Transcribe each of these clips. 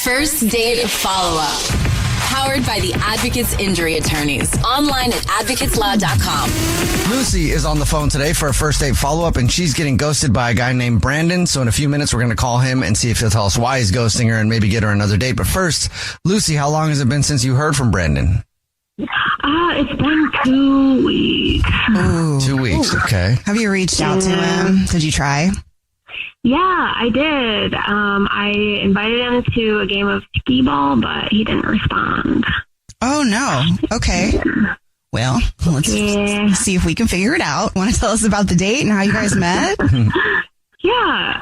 First Date Follow-Up. Powered by the Advocates Injury Attorneys. Online at advocateslaw.com. Lucy is on the phone today for a first date follow-up, and she's getting ghosted by a guy named Brandon. So in a few minutes, we're going to call him and see if he'll tell us why he's ghosting her and maybe get her another date. But first, Lucy, how long has it been since you heard from Brandon? It's been 2 weeks. Ooh. 2 weeks, okay. Have you reached out to him? Did you try? Yeah, I did. I invited him to a game of skee ball, but he didn't respond. Oh, no. Okay. Well, let's see if we can figure it out. Want to tell us about the date and how you guys met? Yeah.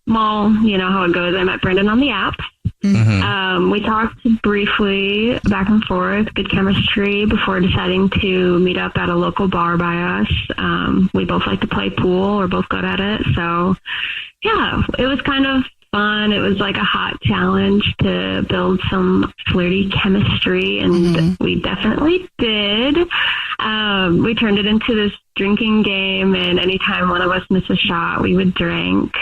Well, you know how it goes. I met Brendan on the app. Mm-hmm. We talked briefly back and forth, good chemistry before deciding to meet up at a local bar by us. We both like to play pool. We're both good at it. So, yeah, it was kind of fun. It was like a hot challenge to build some flirty chemistry, and we definitely did. We turned it into this drinking game, and anytime one of us missed a shot, we would drink.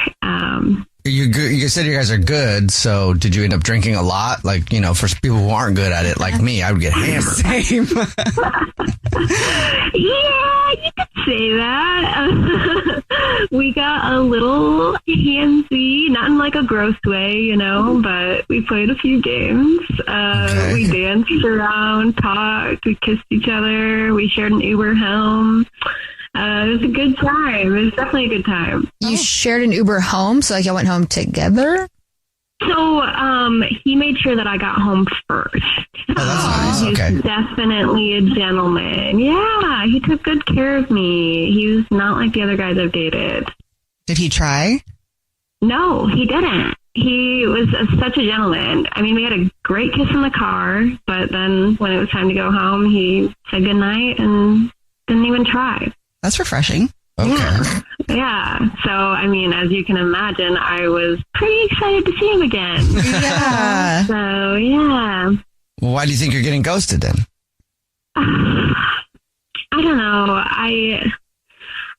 You said you guys are good, so did you end up drinking a lot? Like, you know, for people who aren't good at it, like me, I would get hammered. Same. Yeah, you could say that. We got a little handsy, not in like a gross way, you know, but we played a few games. Okay. We danced around, talked, we kissed each other, we shared an Uber home. It was a good time. It was definitely a good time. You shared an Uber home, so like y'all went home together? So he made sure that I got home first. Oh, that's nice. Okay. He's definitely a gentleman. Yeah, he took good care of me. He was not like the other guys I've dated. Did he try? No, he didn't. He was such a gentleman. I mean, we had a great kiss in the car, but then when it was time to go home, he said goodnight and didn't even try. That's refreshing. Okay. Yeah. So, I mean, as you can imagine, I was pretty excited to see him again. Yeah. So, yeah. Well, why do you think you're getting ghosted then? I don't know. I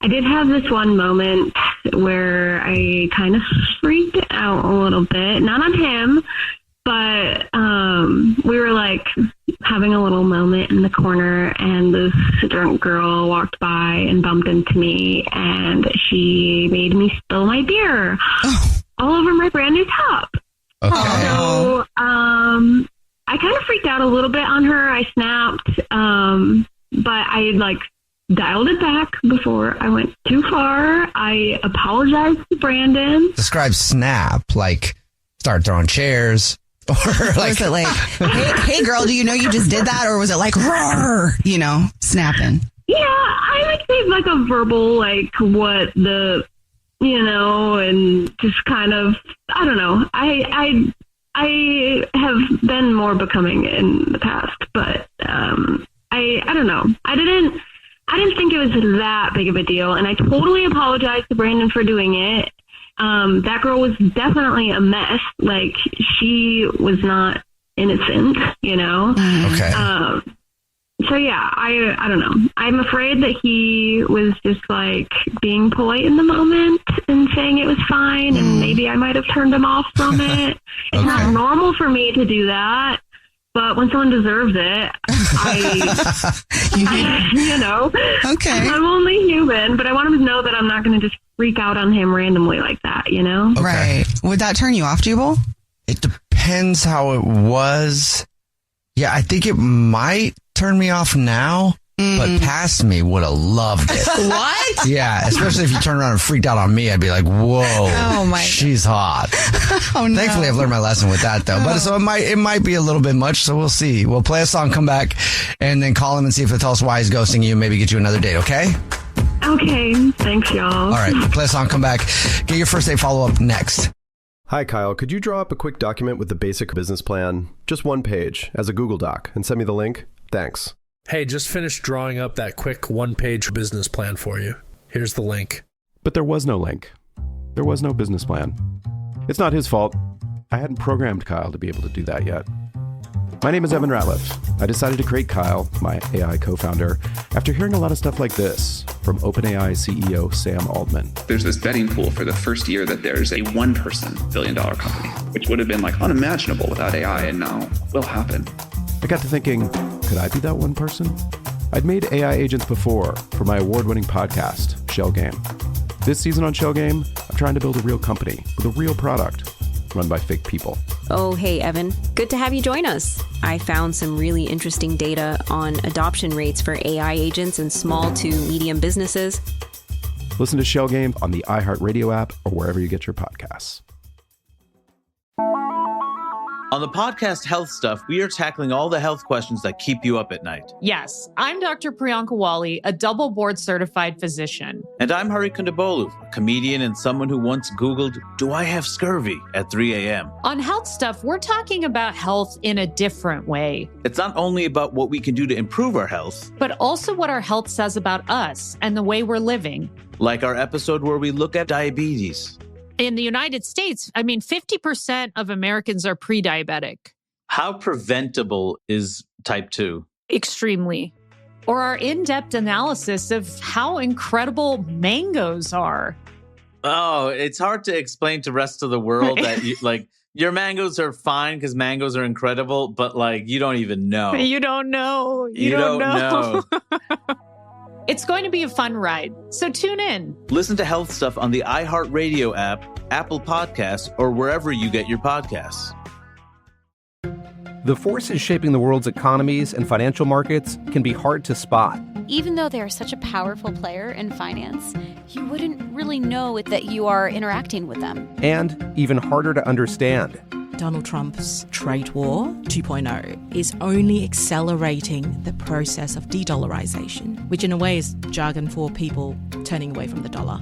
did have this one moment where I kind of freaked out a little bit. Not on him, but we were like having a little moment in the corner, and this drunk girl walked by and bumped into me, and she made me spill my beer all over my brand new top. Okay. So I kind of freaked out a little bit on her. I snapped, but I like dialed it back before I went too far. I apologized to Brandon. Describe snap, like start throwing chairs. Or like, was it like, hey, girl, do you know you just did that? Or was it like, roar, you know, snapping? Yeah, I like gave like a verbal, like what the, you know, and just kind of, I don't know. I have been more becoming in the past, but I don't know. I didn't think it was that big of a deal, and I totally apologized to Brandon for doing it. That girl was definitely a mess. Like, she was not innocent, you know? okay. So yeah, I don't know. I'm afraid that he was just like being polite in the moment and saying it was fine, and maybe I might have turned him off from it. It's not normal for me to do that, but when someone deserves it, you know, Okay. I'm only human, but I want him to know that I'm not going to just freak out on him randomly like that, you know? Okay. Right. Would that turn you off, Jubal? It depends how it was. Yeah, I think it might turn me off now, but past me would have loved it. What? Yeah, especially if you turn around and freaked out on me, I'd be like, whoa, Oh my she's hot. Oh, no. Thankfully, I've learned my lesson with that, though. But so it might be a little bit much, so we'll see. We'll play a song, come back, and then call him and see if he'll tell us why he's ghosting you, maybe get you another date, okay? Okay, thanks, y'all. All right, play a song, come back. Get your first date follow-up next. Hi, Kyle. Could you draw up a quick document with the basic business plan, just one page, as a Google Doc, and send me the link? Thanks. Hey, just finished drawing up that quick one-page business plan for you. Here's the link. But there was no link. There was no business plan. It's not his fault. I hadn't programmed Kyle to be able to do that yet. My name is Evan Ratliff. I decided to create Kyle, my AI co-founder, after hearing a lot of stuff like this from OpenAI CEO Sam Altman. There's this betting pool for the first year that there's a one-person billion-dollar company, which would have been like unimaginable without AI, and now will happen. I got to thinking, could I be that one person? I'd made AI agents before for my award-winning podcast, Shell Game. This season on Shell Game, I'm trying to build a real company with a real product run by fake people. Oh, hey, Evan. Good to have you join us. I found some really interesting data on adoption rates for AI agents in small to medium businesses. Listen to Shell Game on the iHeartRadio app or wherever you get your podcasts. On the podcast Health Stuff, we are tackling all the health questions that keep you up at night. Yes, I'm Dr. Priyanka Wali, a double board certified physician. And I'm Hari Kondabolu, a comedian and someone who once Googled, "Do I have scurvy?" at 3 a.m. On Health Stuff, we're talking about health in a different way. It's not only about what we can do to improve our health, but also what our health says about us and the way we're living. Like our episode where we look at diabetes. In the United States, 50% of Americans are pre-diabetic. How preventable is type 2? Extremely. Or our in-depth analysis of how incredible mangoes are. Oh, it's hard to explain to the rest of the world that your mangoes are fine because mangoes are incredible, but you don't even know. You don't know. You don't know. It's going to be a fun ride, so tune in. Listen to Health Stuff on the iHeartRadio app, Apple Podcasts, or wherever you get your podcasts. The forces shaping the world's economies and financial markets can be hard to spot. Even though they are such a powerful player in finance, you wouldn't really know that you are interacting with them. And even harder to understand. Donald Trump's trade war 2.0 is only accelerating the process of de-dollarization, which in a way is jargon for people turning away from the dollar.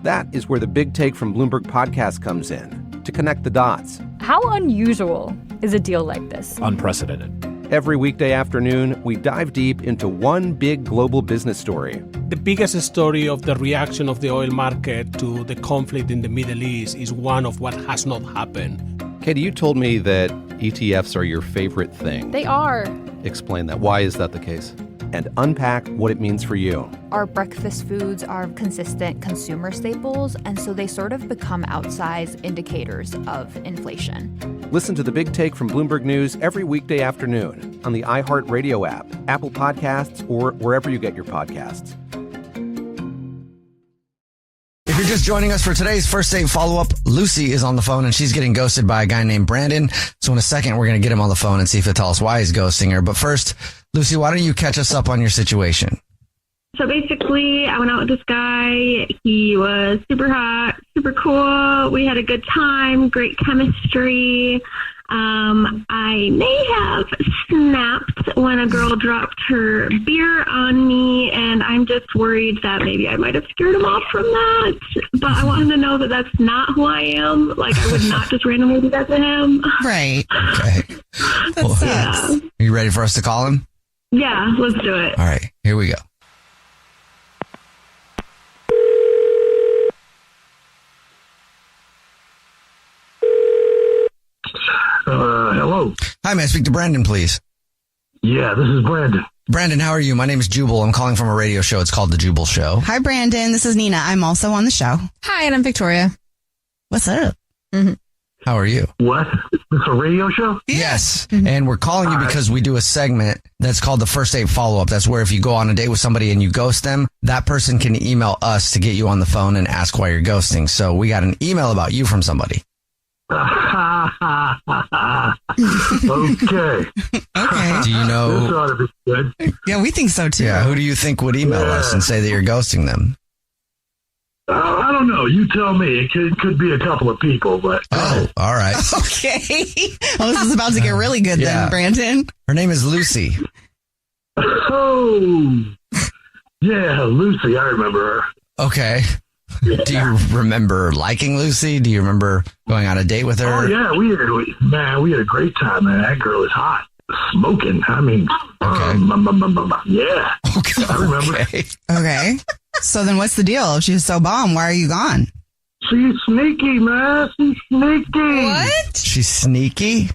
That is where the Big Take from Bloomberg podcast comes in, to connect the dots. How unusual is a deal like this? Unprecedented. Every weekday afternoon, we dive deep into one big global business story. The biggest story of the reaction of the oil market to the conflict in the Middle East is one of what has not happened. Katie, you told me that ETFs are your favorite thing. They are. Explain that. Why is that the case? And unpack what it means for you. Our breakfast foods are consistent consumer staples, and so they sort of become outsized indicators of inflation. Listen to the Big Take from Bloomberg News every weekday afternoon on the iHeartRadio app, Apple Podcasts, or wherever you get your podcasts. If you're just joining us for today's first date follow-up, Lucy is on the phone and she's getting ghosted by a guy named Brandon. So in a second, we're going to get him on the phone and see if he'll tell us why he's ghosting her. But first, Lucy, why don't you catch us up on your situation? So basically, I went out with this guy. He was super hot, super cool. We had a good time, great chemistry. I may have snapped when a girl dropped her beer on me, and I'm just worried that maybe I might have scared him off from that. But I want him to know that that's not who I am. I would not just randomly do that to him. Right. Okay. That sucks. Yeah. Are you ready for us to call him? Yeah, let's do it. All right, here we go. Hello. Hi, may I speak to Brandon, please? Yeah, this is Brandon. Brandon, how are you? My name is Jubal. I'm calling from a radio show. It's called The Jubal Show. Hi, Brandon. This is Nina. I'm also on the show. Hi, and I'm Victoria. What's up? Mm-hmm. How are you? What? Is this a radio show? Yes. And we're calling you because we do a segment that's called the first date follow-up. That's where if you go on a date with somebody and you ghost them, that person can email us to get you on the phone and ask why you're ghosting. So we got an email about you from somebody. Okay. Okay. Do you know? This ought to be good. Yeah, we think so too. Yeah. Who do you think would email us and say that you're ghosting them? I don't know. You tell me. It could be a couple of people, but. Oh, all right. Okay. Well, this is about to get really good then, Brandon. Her name is Lucy. Oh. Yeah, Lucy. I remember her. Okay. Do you remember liking Lucy? Do you remember going on a date with her? Oh, yeah. We had a great time, man. That girl is hot. Smoking. I mean, yeah. Okay. I remember. Okay. So then what's the deal? If she's so bomb, why are you gone? She's sneaky, man. She's sneaky. What? She's sneaky?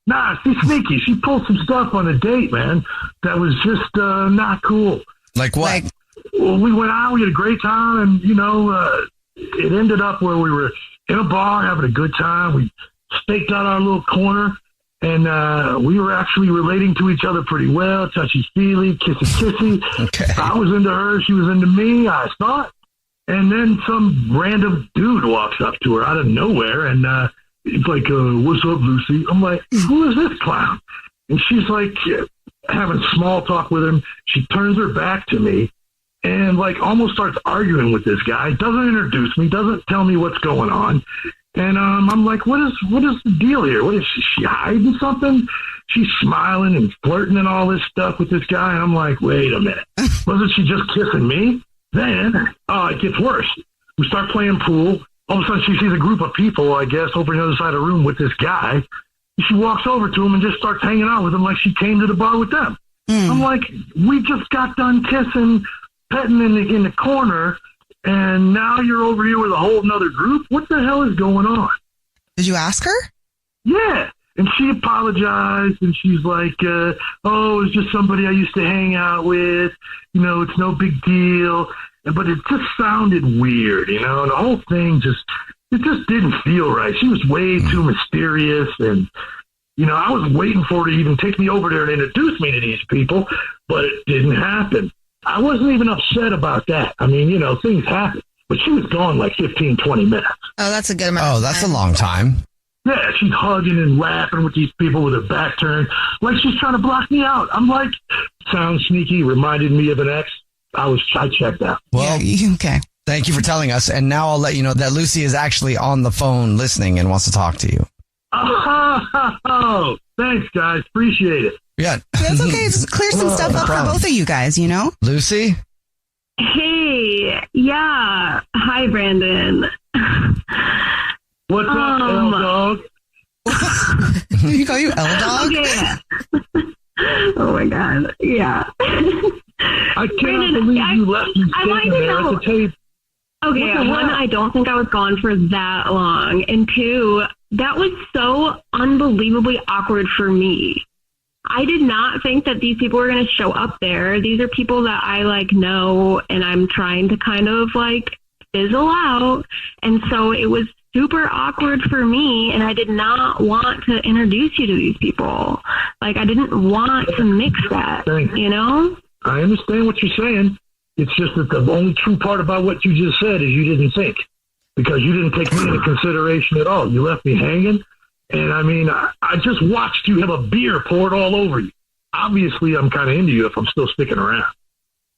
Nah, she's sneaky. She pulled some stuff on a date, man, that was just not cool. Like what? Well, we went out, we had a great time, and, it ended up where we were in a bar having a good time. We staked out our little corner, and we were actually relating to each other pretty well, touchy-feely, kissy-kissy. Okay. I was into her, she was into me, I thought. And then some random dude walks up to her out of nowhere, and he's like, what's up, Lucy? I'm like, who is this clown? And she's like having small talk with him. She turns her back to me and like almost starts arguing with this guy. Doesn't introduce me, doesn't tell me what's going on. And I'm like, what is the deal here? What is she hiding something? She's smiling and flirting and all this stuff with this guy. And I'm like, wait a minute. Wasn't she just kissing me? Then, it gets worse. We start playing pool. All of a sudden, she sees a group of people, I guess, over the other side of the room with this guy. She walks over to him and just starts hanging out with him like she came to the bar with them. I'm like, we just got done kissing, petting in the corner, and now you're over here with a whole nother group? What the hell is going on? Did you ask her? Yeah. And she apologized, and she's like, it's just somebody I used to hang out with. It's no big deal. But it just sounded weird, and the whole thing just didn't feel right. She was way too mysterious, and, I was waiting for her to even take me over there and introduce me to these people, but it didn't happen. I wasn't even upset about that. I mean, things happen. But she was gone like 15, 20 minutes. Oh, that's a good amount. Oh, that's a long time. Yeah, she's hugging and laughing with these people with her back turned, like she's trying to block me out. I'm like, sounds sneaky, reminded me of an ex. I checked out. Well, okay. Thank you for telling us. And now I'll let you know that Lucy is actually on the phone listening and wants to talk to you. Oh, thanks, guys. Appreciate it. Yeah. That's okay. Just clear some stuff up for both of you guys, Lucy? Hey, yeah. Hi, Brandon. What's up, L-Dog? Did he call you L-Dog? Okay. Oh, my God. Yeah. I can't believe you left me sitting there at the table. Okay, one, I don't think I was gone for that long. And two, that was so unbelievably awkward for me. I did not think that these people were going to show up there. These are people that I know, and I'm trying to kind of fizzle out. And so it was super awkward for me, and I did not want to introduce you to these people. I didn't want to mix that, I understand what you're saying. It's just that the only true part about what you just said is you didn't think, because you didn't take me into consideration at all. You left me hanging. And I mean, I just watched you have a beer poured all over you. Obviously, I'm kind of into you if I'm still sticking around.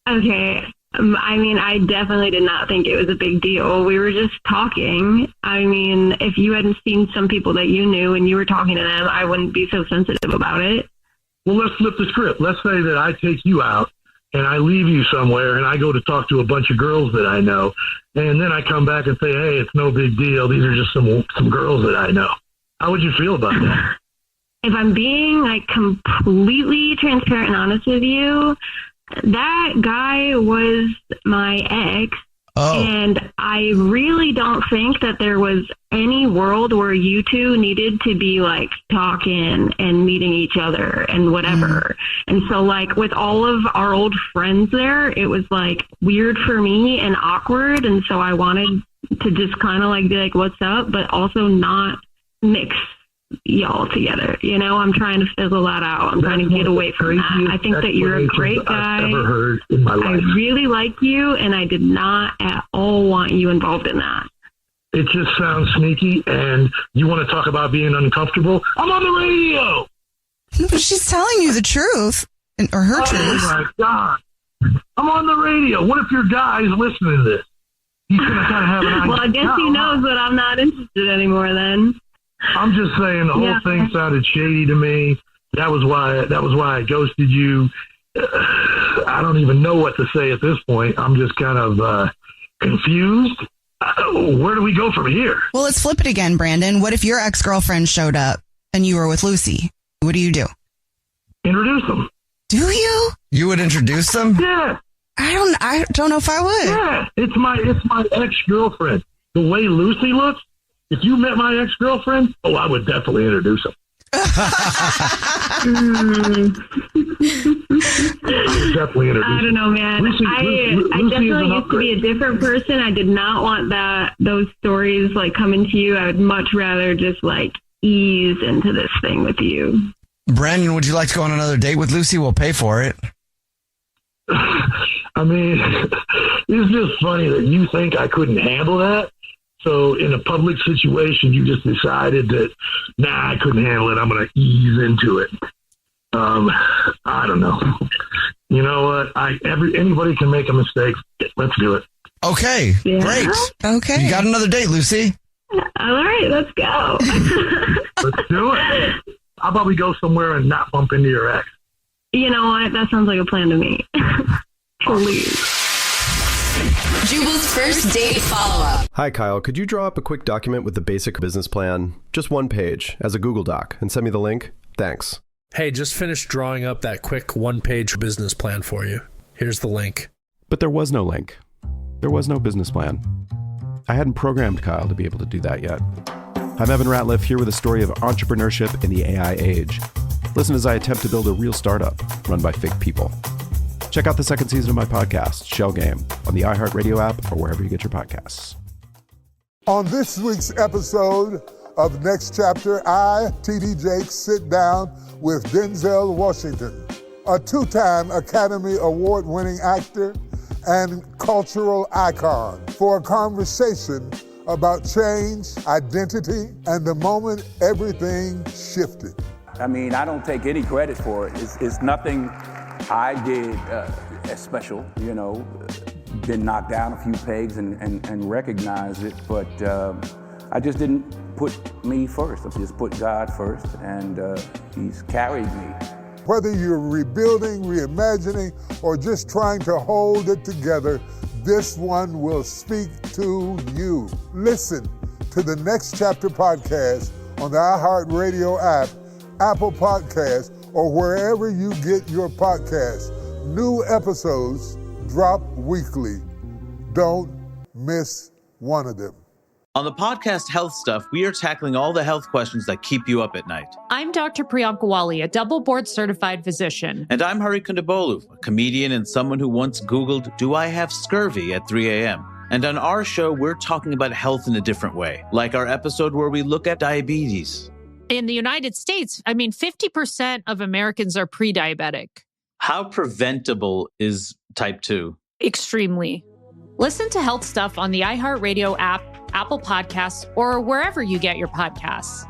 Okay. I mean, I definitely did not think it was a big deal. We were just talking. I mean, if you hadn't seen some people that you knew and you were talking to them, I wouldn't be so sensitive about it. Well, let's flip the script. Let's say that I take you out and I leave you somewhere and I go to talk to a bunch of girls that I know. And then I come back and say, hey, it's no big deal. These are just some girls that I know. How would you feel about that? If I'm being completely transparent and honest with you, that guy was my ex. Oh. And I really don't think that there was any world where you two needed to be talking and meeting each other and whatever. And so with all of our old friends there, it was weird for me and awkward. And so I wanted to just kind of be what's up, but also not mix y'all together. I'm trying to fizzle that out. I'm trying to get away from that. I think that you're a great guy. I've ever heard in my life. I really like you, and I did not at all want you involved in that. It just sounds sneaky, and you want to talk about being uncomfortable? I'm on the radio! But she's telling you the truth, or her truth. Oh, my God. I'm on the radio. What if your guy is listening to this? He's going to kind of have an idea. Well, I guess he knows that I'm not interested anymore then. I'm just saying the whole thing sounded shady to me. That was why I ghosted you. I don't even know what to say at this point. I'm just kind of confused. Where do we go from here? Well, let's flip it again, Brandon. What if your ex-girlfriend showed up and you were with Lucy? What do you do? Introduce them. Do you? You would introduce them? Yeah. I don't know if I would. Yeah. It's my ex-girlfriend. The way Lucy looks, if you met my ex-girlfriend, I would definitely introduce them. Definitely introduced. I don't know, man. Lucy I definitely used to be a different person. I did not want those stories like coming to you. I would much rather just like ease into this thing with you. Brandon, would you like to go on another date with Lucy? We'll pay for it. I mean, it's just funny that you think I couldn't handle that. So in a public situation, you just decided that, nah, I couldn't handle it. I'm going to ease into it. I don't know. You know what? Anybody can make a mistake. Let's do it. Okay, great. Okay. You got another date, Lucy? All right, let's go. Let's do it. How about we go somewhere and not bump into your ex? You know what? That sounds like a plan to me. Please. Jubal's first date follow-up. Hi, Kyle. Could you draw up a quick document with the basic business plan? Just one page, as a Google Doc, and send me the link? Thanks. Hey, just finished drawing up that quick one-page business plan for you. Here's the link. But there was no link. There was no business plan. I hadn't programmed Kyle to be able to do that yet. I'm Evan Ratliff, here with a story of entrepreneurship in the AI age. Listen as I attempt to build a real startup run by fake people. Check out the second season of my podcast, Shell Game, on the iHeartRadio app or wherever you get your podcasts. On this week's episode of Next Chapter, I, T.D. Jakes, sit down with Denzel Washington, a two-time Academy Award-winning actor and cultural icon, for a conversation about change, identity, and the moment everything shifted. I mean, I don't take any credit for it. It's nothing I did as special, you know. Been knocked down a few pegs and recognize it, but I just didn't put me first. I just put God first, and He's carried me. Whether you're rebuilding, reimagining, or just trying to hold it together, this one will speak to you. Listen to the Next Chapter podcast on the iHeartRadio app, Apple Podcasts, or wherever you get your podcasts. New episodes drop weekly. Don't miss one of them. On the podcast Health Stuff, we are tackling all the health questions that keep you up at night. I'm Dr. Priyanka Wali, a double board certified physician. And I'm Hari Kondabolu, a comedian and someone who once Googled, "Do I have scurvy?" at 3 a.m. And on our show, we're talking about health in a different way, like our episode where we look at diabetes. In the United States, 50% of Americans are pre-diabetic. How preventable is type 2? Extremely. Listen to Health Stuff on the iHeartRadio app, Apple Podcasts, or wherever you get your podcasts.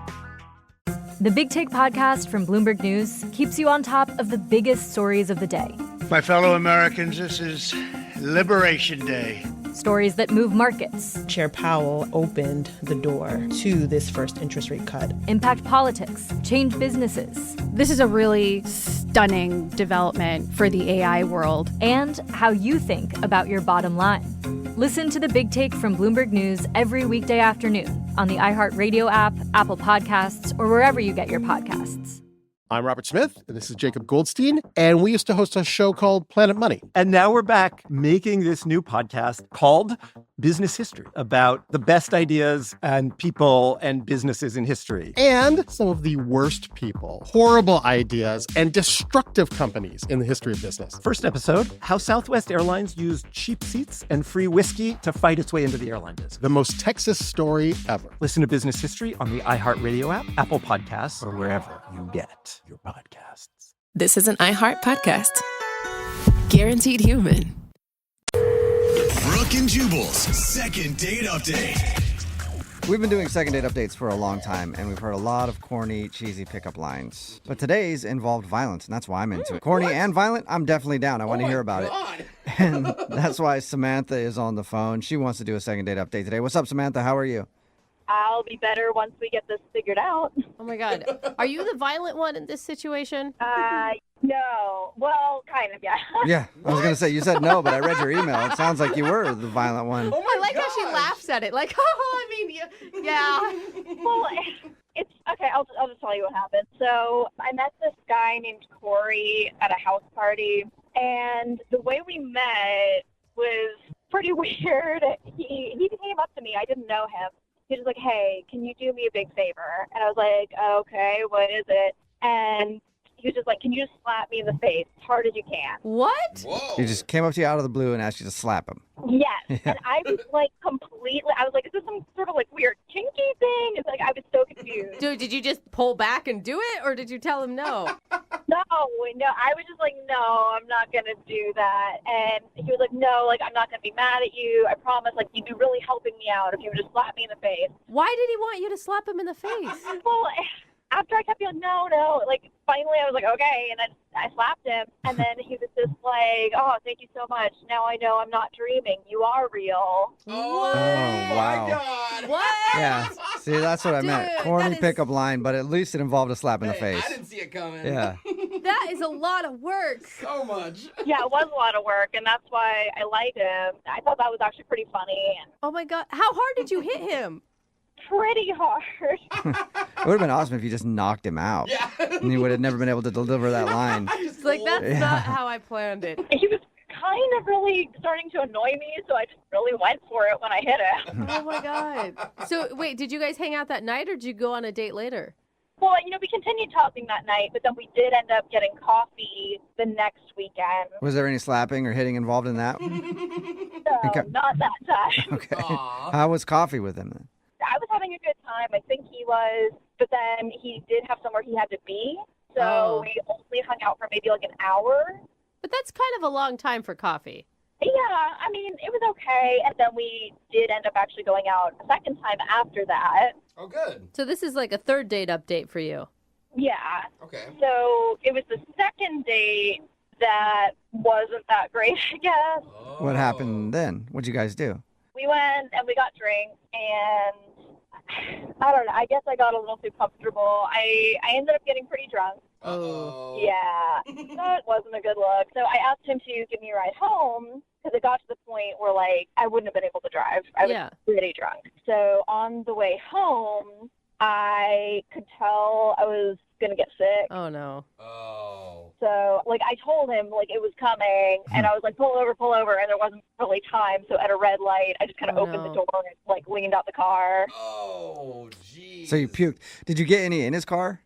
The Big Take podcast from Bloomberg News keeps you on top of the biggest stories of the day. My fellow Americans, this is Liberation Day. Stories that move markets. Chair Powell opened the door to this first interest rate cut. Impact politics. Change businesses. This is a really stunning development for the AI world. And how you think about your bottom line. Listen to The Big Take from Bloomberg News every weekday afternoon on the iHeartRadio app, Apple Podcasts, or wherever you get your podcasts. I'm Robert Smith, and this is Jacob Goldstein, and we used to host a show called Planet Money. And now we're back making this new podcast called Business History, about the best ideas and people and businesses in history. And some of the worst people, horrible ideas, and destructive companies in the history of business. First episode, how Southwest Airlines used cheap seats and free whiskey to fight its way into the airline business. The most Texas story ever. Listen to Business History on the iHeartRadio app, Apple Podcasts, or wherever you get your podcasts. This is an iHeart podcast. Guaranteed human. Brooke and Jubal's second date update. We've been doing second date updates for a long time, and we've heard a lot of corny, cheesy pickup lines. But today's involved violence, and that's why I'm into it. Corny and violent, I'm definitely down. I want to hear about it. And that's why Samantha is on the phone. She wants to do a second date update today. What's up, Samantha? How are you? I'll be better once we get this figured out. Oh my God. Are you the violent one in this situation? No. Well, kind of, yeah. Yeah, I was going to say, you said no, but I read your email. It sounds like you were the violent one. Oh my I like gosh. How she laughs at it. Like, oh, I mean, yeah. Well, it's okay. I'll just tell you what happened. So I met this guy named Corey at a house party, and the way we met was pretty weird. He came up to me. I didn't know him. he was like, hey, can you do me a big favor? And I was like, okay, what is it? And he was just like, can you just slap me in the face as hard as you can? What? Whoa. He just came up to you out of the blue and asked you to slap him. Yes. Yeah. And I was like I was like, is this some sort of like weird kinky thing? It's like, I was so confused. Dude, did you just pull back and do it, or did you tell him no? No, I was just like, no, I'm not going to do that. And he was like, no, like, I'm not going to be mad at you. I promise, like, you'd be really helping me out if you would just slap me in the face. Why did he want you to slap him in the face? Well, after I kept being like, no, like, finally I was like, okay, and I slapped him, and then he was just like, oh, thank you so much. Now I know I'm not dreaming. You are real. Oh, wow. What? Yeah. See, that's what I meant. Corny pickup line, but at least it involved a slap in the face. I didn't see it coming. Yeah. That is a lot of work. So much. Yeah, it was a lot of work, and that's why I liked him. I thought that was actually pretty funny. Oh, my God. How hard did you hit him? Pretty hard. It would have been awesome if you just knocked him out. Yeah. And he would have never been able to deliver that line. It's like, that's not how I planned it. He was kind of really starting to annoy me, so I just really went for it when I hit him. Oh, my God. So, wait, did you guys hang out that night, or did you go on a date later? Well, we continued talking that night, but then we did end up getting coffee the next weekend. Was there any slapping or hitting involved in that? No, not that time. Okay. How was coffee with him then? I was having a good time. I think he was, but then he did have somewhere he had to be, so we only hung out for maybe like an hour. But that's kind of a long time for coffee. Yeah, I mean, it was okay, and then we did end up actually going out a second time after that. Oh, good. So this is like a third date update for you. Yeah. Okay. So it was the second date that wasn't that great, I guess. What happened then? What'd you guys do? We went and we got drinks, and I don't know. I guess I got a little too comfortable. I ended up getting pretty drunk. Oh. Yeah, that wasn't a good look. So I asked him to give me a ride home because it got to the point where, like, I wouldn't have been able to drive. I was pretty drunk. So on the way home, I could tell I was going to get sick. Oh, no. Oh. So, like, I told him, like, it was coming, and I was like, pull over, and there wasn't really time. So at a red light, I just kind of opened the door and, like, leaned out the car. Oh, geez. So you puked. Did you get any in his car?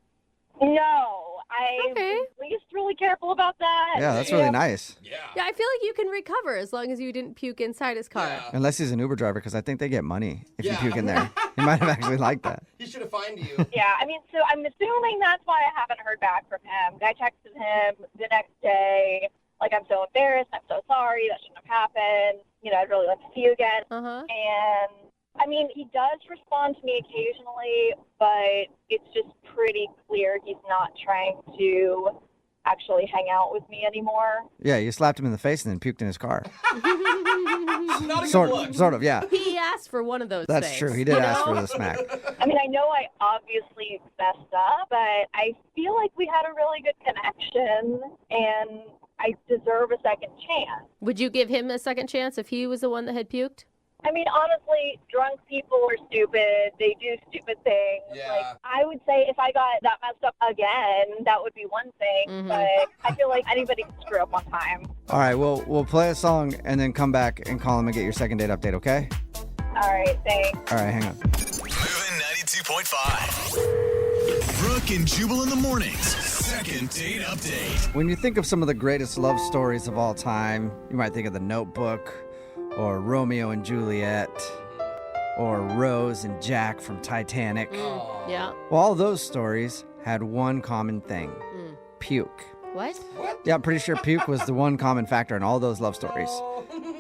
No. I was at least really careful about that. Yeah, that's really nice. Yeah, I feel like you can recover as long as you didn't puke inside his car. Yeah. Unless he's an Uber driver, because I think they get money if you puke in there. He might have actually liked that. He should have fined you. Yeah, I mean, so I'm assuming that's why I haven't heard back from him. I texted him the next day, like, I'm so embarrassed, I'm so sorry, that shouldn't have happened. I'd really like to see you again. And I mean, he does respond to me occasionally, but it's just pretty clear he's not trying to actually hang out with me anymore. Yeah, you slapped him in the face and then puked in his car. Not a good look. Sort of, yeah. He asked for one of those That's things. true. He did ask for the smack. I mean, I know I obviously messed up, but I feel like we had a really good connection, and I deserve a second chance. Would you give him a second chance if he was the one that had puked? I mean, honestly, drunk people are stupid. They do stupid things. Yeah. Like, I would say if I got that messed up again, that would be one thing. But I feel like anybody can screw up one time. All right, we'll play a song and then come back and call him and get your second date update, okay? All right, thanks. All right, hang on. Moving 92.5. Brooke and Jubal in the mornings. Second date update. When you think of some of the greatest love stories of all time, you might think of The Notebook, or Romeo and Juliet, or Rose and Jack from Titanic. Yeah. Well, all those stories had one common thing. Puke. What? Yeah, I'm pretty sure puke was the one common factor in all those love stories.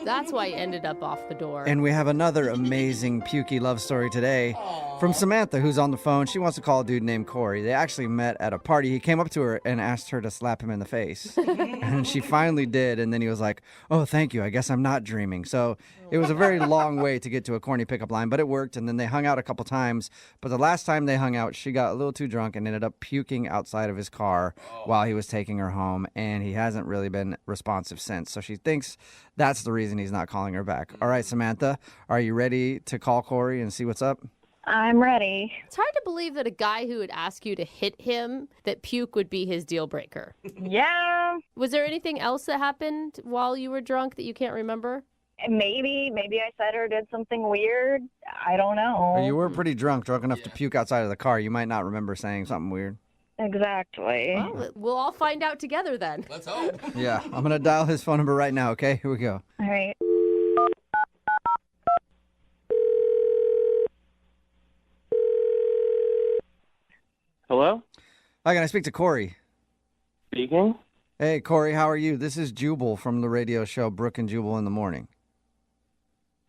That's why he ended up off the door. And we have another amazing pukey love story today from Samantha, who's on the phone. She wants to call a dude named Corey. They actually met at a party. He came up to her and asked her to slap him in the face. And she finally did. And then he was like, oh, thank you. I guess I'm not dreaming. So it was a very long way to get to a corny pickup line, but it worked. And then they hung out a couple times. But the last time they hung out, she got a little too drunk and ended up puking outside of his car while he was taking her home. And he hasn't really been responsive since. So she thinks that's the reason he's not calling her back. All right, Samantha, are you ready to call Corey and see what's up? I'm ready. It's hard to believe that a guy who would ask you to hit him, that puke would be his deal breaker. Yeah. Was there anything else that happened while you were drunk that you can't remember? Maybe I said or did something weird. I don't know. You were pretty drunk enough to puke outside of the car. You might not remember saying something weird. Exactly. Well, we'll all find out together then. Let's hope. Yeah, I'm going to dial his phone number right now, okay? Here we go. All right. Hello? Hi, can I speak to Corey? Speaking. Hey, Corey, how are you? This is Jubal from the radio show Brooke and Jubal in the Morning.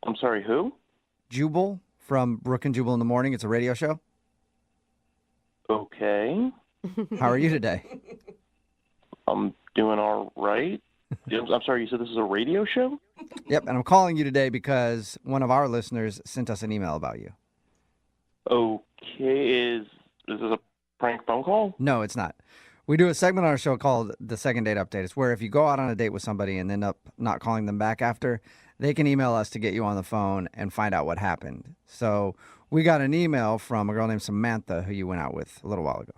I'm sorry, who? Jubal from Brooke and Jubal in the Morning. It's a radio show. Okay. How are you today? I'm doing all right. I'm sorry, you said this is a radio show? Yep, and I'm calling you today because one of our listeners sent us an email about you. Okay, is this a prank phone call? No, it's not. We do a segment on our show called The Second Date Update. It's where if you go out on a date with somebody and end up not calling them back after, they can email us to get you on the phone and find out what happened. So we got an email from a girl named Samantha who you went out with a little while ago.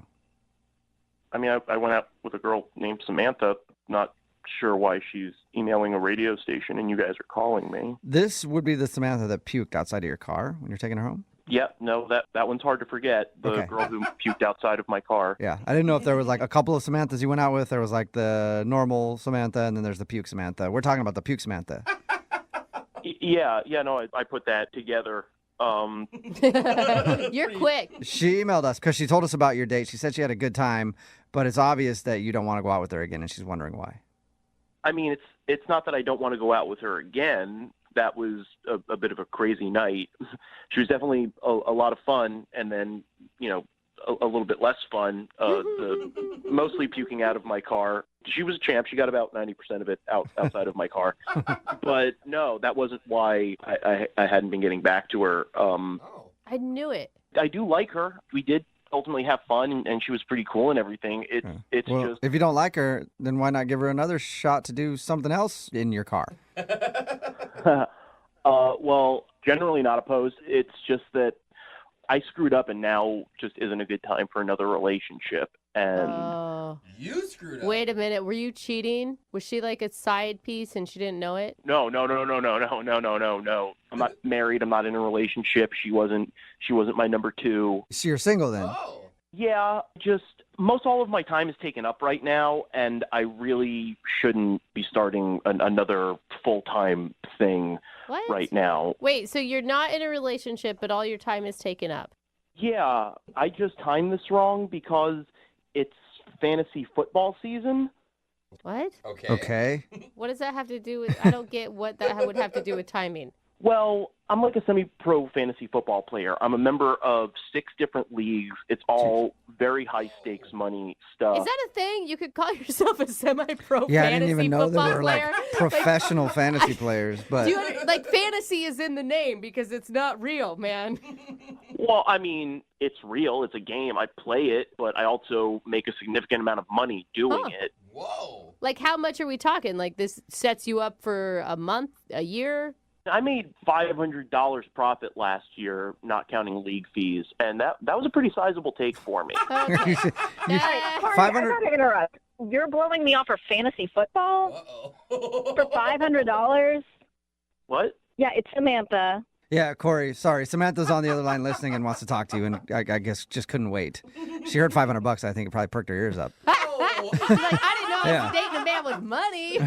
I mean, I went out with a girl named Samantha, not sure why she's emailing a radio station and you guys are calling me. This would be the Samantha that puked outside of your car when you're taking her home? Yeah, no, that one's hard to forget. The girl who puked outside of my car. Yeah, I didn't know if there was like a couple of Samanthas you went out with. There was like the normal Samantha and then there's the puke Samantha. We're talking about the puke Samantha. Yeah, no, I put that together. You're quick. She emailed us because she told us about your date. She said she had a good time, but it's obvious that you don't want to go out with her again, and she's wondering why. I mean, it's not that I don't want to go out with her again. That was a bit of a crazy night. She was definitely a lot of fun, and then, a little bit less fun, mostly puking out of my car. She was a champ. She got about 90% of it outside of my car. But no, that wasn't why I hadn't been getting back to her. I knew it. I do like her. We did ultimately have fun, and she was pretty cool and everything. It's well, just... if you don't like her, then why not give her another shot to do something else in your car? Well, generally not opposed. It's just that I screwed up, and now just isn't a good time for another relationship. And you screwed up. Wait a minute. Were you cheating? Was she like a side piece and she didn't know it? No. I'm not married. I'm not in a relationship. She wasn't my number two. So you're single then? Oh. Yeah, just most all of my time is taken up right now, and I really shouldn't be starting another full-time thing right now. Wait, so you're not in a relationship, but all your time is taken up? Yeah, I just timed this wrong because it's fantasy football season. What? Okay. What does that have to do with... I don't get what that would have to do with timing. Well, I'm like a semi-pro fantasy football player. I'm a member of 6 different leagues. It's all very high-stakes money stuff. Is that a thing? You could call yourself a semi-pro Yeah, fantasy I didn't even know football there were player? like professional fantasy players. But fantasy is in the name because it's not real, man. Well, I mean, it's real. It's a game. I play it, but I also make a significant amount of money doing it. Whoa. Like, how much are we talking? Like, this sets you up for a month, a year? I made $500 profit last year, not counting league fees, and that was a pretty sizable take for me. Corey, I gotta interrupt. You're blowing me off for fantasy football? For $500? What? Yeah, it's Samantha. yeah, Corey, sorry. Samantha's on the other line listening and wants to talk to you, and I guess just couldn't wait. She heard $500. I think it probably perked her ears up. I didn't know I was dating a man with money.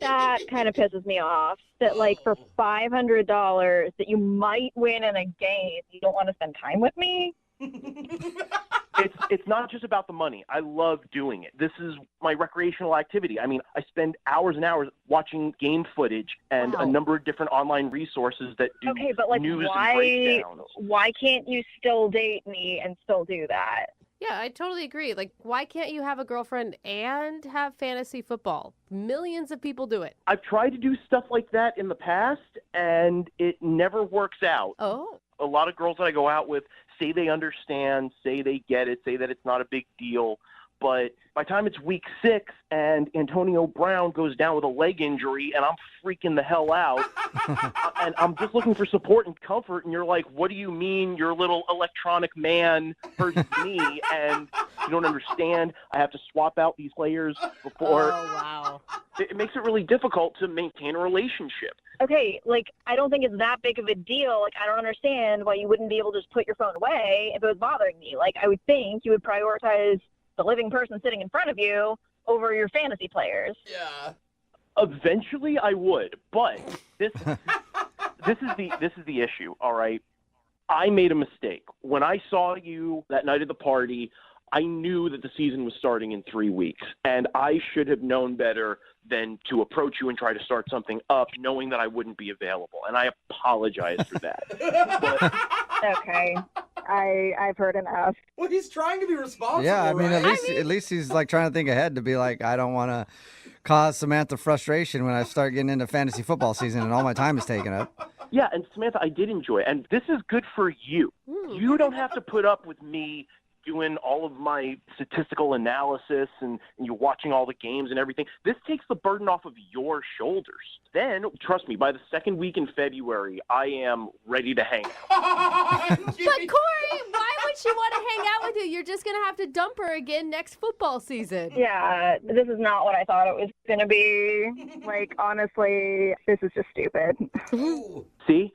That kind of pisses me off. That for $500 that you might win in a game, you don't want to spend time with me? It's not just about the money. I love doing it. This is my recreational activity. I mean, I spend hours and hours watching game footage and a number of different online resources that do news and breakdowns. Why can't you still date me and still do that? Yeah, I totally agree. Like, why can't you have a girlfriend and have fantasy football? Millions of people do it. I've tried to do stuff like that in the past, and it never works out. Oh. A lot of girls that I go out with say they understand, say they get it, say that it's not a big deal. But by the time it's week 6 and Antonio Brown goes down with a leg injury and I'm freaking the hell out and I'm just looking for support and comfort, and you're like, what do you mean your little electronic man hurts me and you don't understand? I have to swap out these players before. Oh, wow. It makes it really difficult to maintain a relationship. okay, like, I don't think it's that big of a deal. Like, I don't understand why you wouldn't be able to just put your phone away if it was bothering me. Like, I would think you would prioritize the living person sitting in front of you over your fantasy players. Yeah. Eventually, I would, but this is the issue. All right, I made a mistake when I saw you that night at the party. I knew that the season was starting in 3 weeks, and I should have known better than to approach you and try to start something up, knowing that I wouldn't be available. And I apologize for that. Okay, I've heard enough. Well, he's trying to be responsible. Yeah, I mean, right? at least he's like trying to think ahead to be like, I don't want to cause Samantha frustration when I start getting into fantasy football season and all my time is taken up. Yeah, and Samantha, I did enjoy it, and this is good for you. You don't have to put up with me doing all of my statistical analysis and you watching all the games and everything. This takes the burden off of your shoulders. Then, trust me, by the second week in February, I am ready to hang out. But Corey, why would she want to hang out with you? You're just going to have to dump her again next football season. Yeah, this is not what I thought it was going to be. Like, honestly, this is just stupid. See,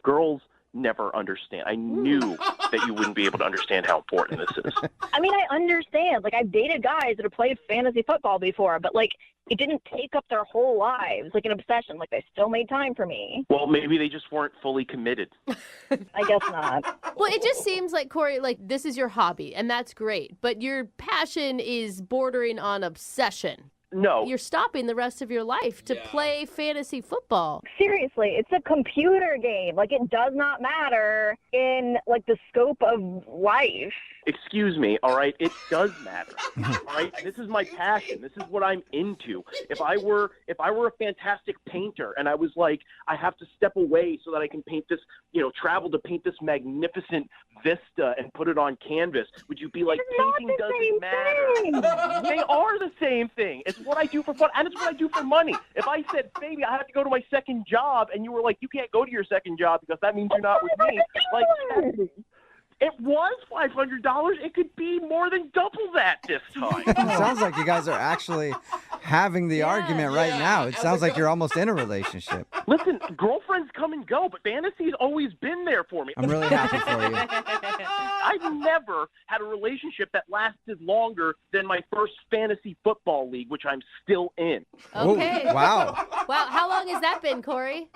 girls never understand. I knew that you wouldn't be able to understand how important this is. I mean, I understand. Like, I've dated guys that have played fantasy football before, but, like, it didn't take up their whole lives, like an obsession. Like, they still made time for me. Well, maybe they just weren't fully committed. I guess not. Well, it just seems like, Corey, like, this is your hobby, and that's great, but your passion is bordering on obsession. No. You're stopping the rest of your life to play fantasy football. Seriously, it's a computer game. Like, it does not matter in, like, the scope of life. Excuse me, all right? It does matter, all right? This is my passion. This is what I'm into. If I were a fantastic painter and I was like, I have to step away so that I can paint this, travel to paint this magnificent vista and put it on canvas, would you be like, painting doesn't matter? They are the same thing. It's what I do for fun, and it's what I do for money. If I said, baby, I have to go to my second job, and you were like, you can't go to your second job because that means you're not with me, like, it was $500. It could be more than double that this time. It sounds like you guys are actually having the argument right now. It sounds like you're almost in a relationship. Listen, girlfriends come and go, but fantasy's always been there for me. I'm really happy for you. I've never had a relationship that lasted longer than my first fantasy football league, which I'm still in. Okay. Oh, wow. Wow, how long has that been, Corey?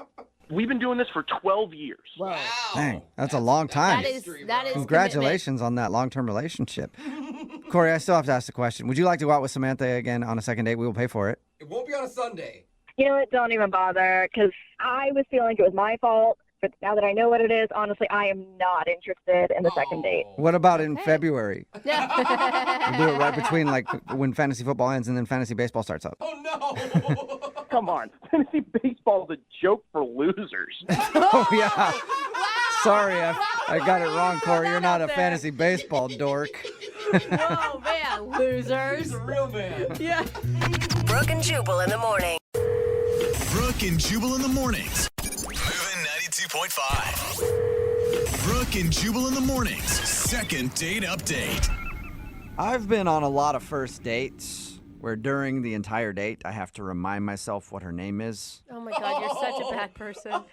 We've been doing this for 12 years. Wow. Dang, that's a long time. That is Congratulations on that long-term relationship. Corey, I still have to ask the question. Would you like to go out with Samantha again on a second date? We will pay for it. It won't be on a Sunday. You know what? Don't even bother, because I was feeling like it was my fault. But now that I know what it is, honestly, I am not interested in the second date. What about in February? We'll do it right between like when fantasy football ends and then fantasy baseball starts up. Oh, no. Come on. Fantasy baseball is a joke for losers. Oh, yeah. Sorry, I got it wrong, Corey. You're not a fantasy baseball dork. Whoa, man, losers. He's a real man. Yeah. Brooke and Jubal in the morning. Brooke and Jubal in the mornings. Moving 92.5. Brooke and Jubal in the mornings. Second date update. I've been on a lot of first dates where during the entire date I have to remind myself what her name is. Oh my God, you're such a bad person.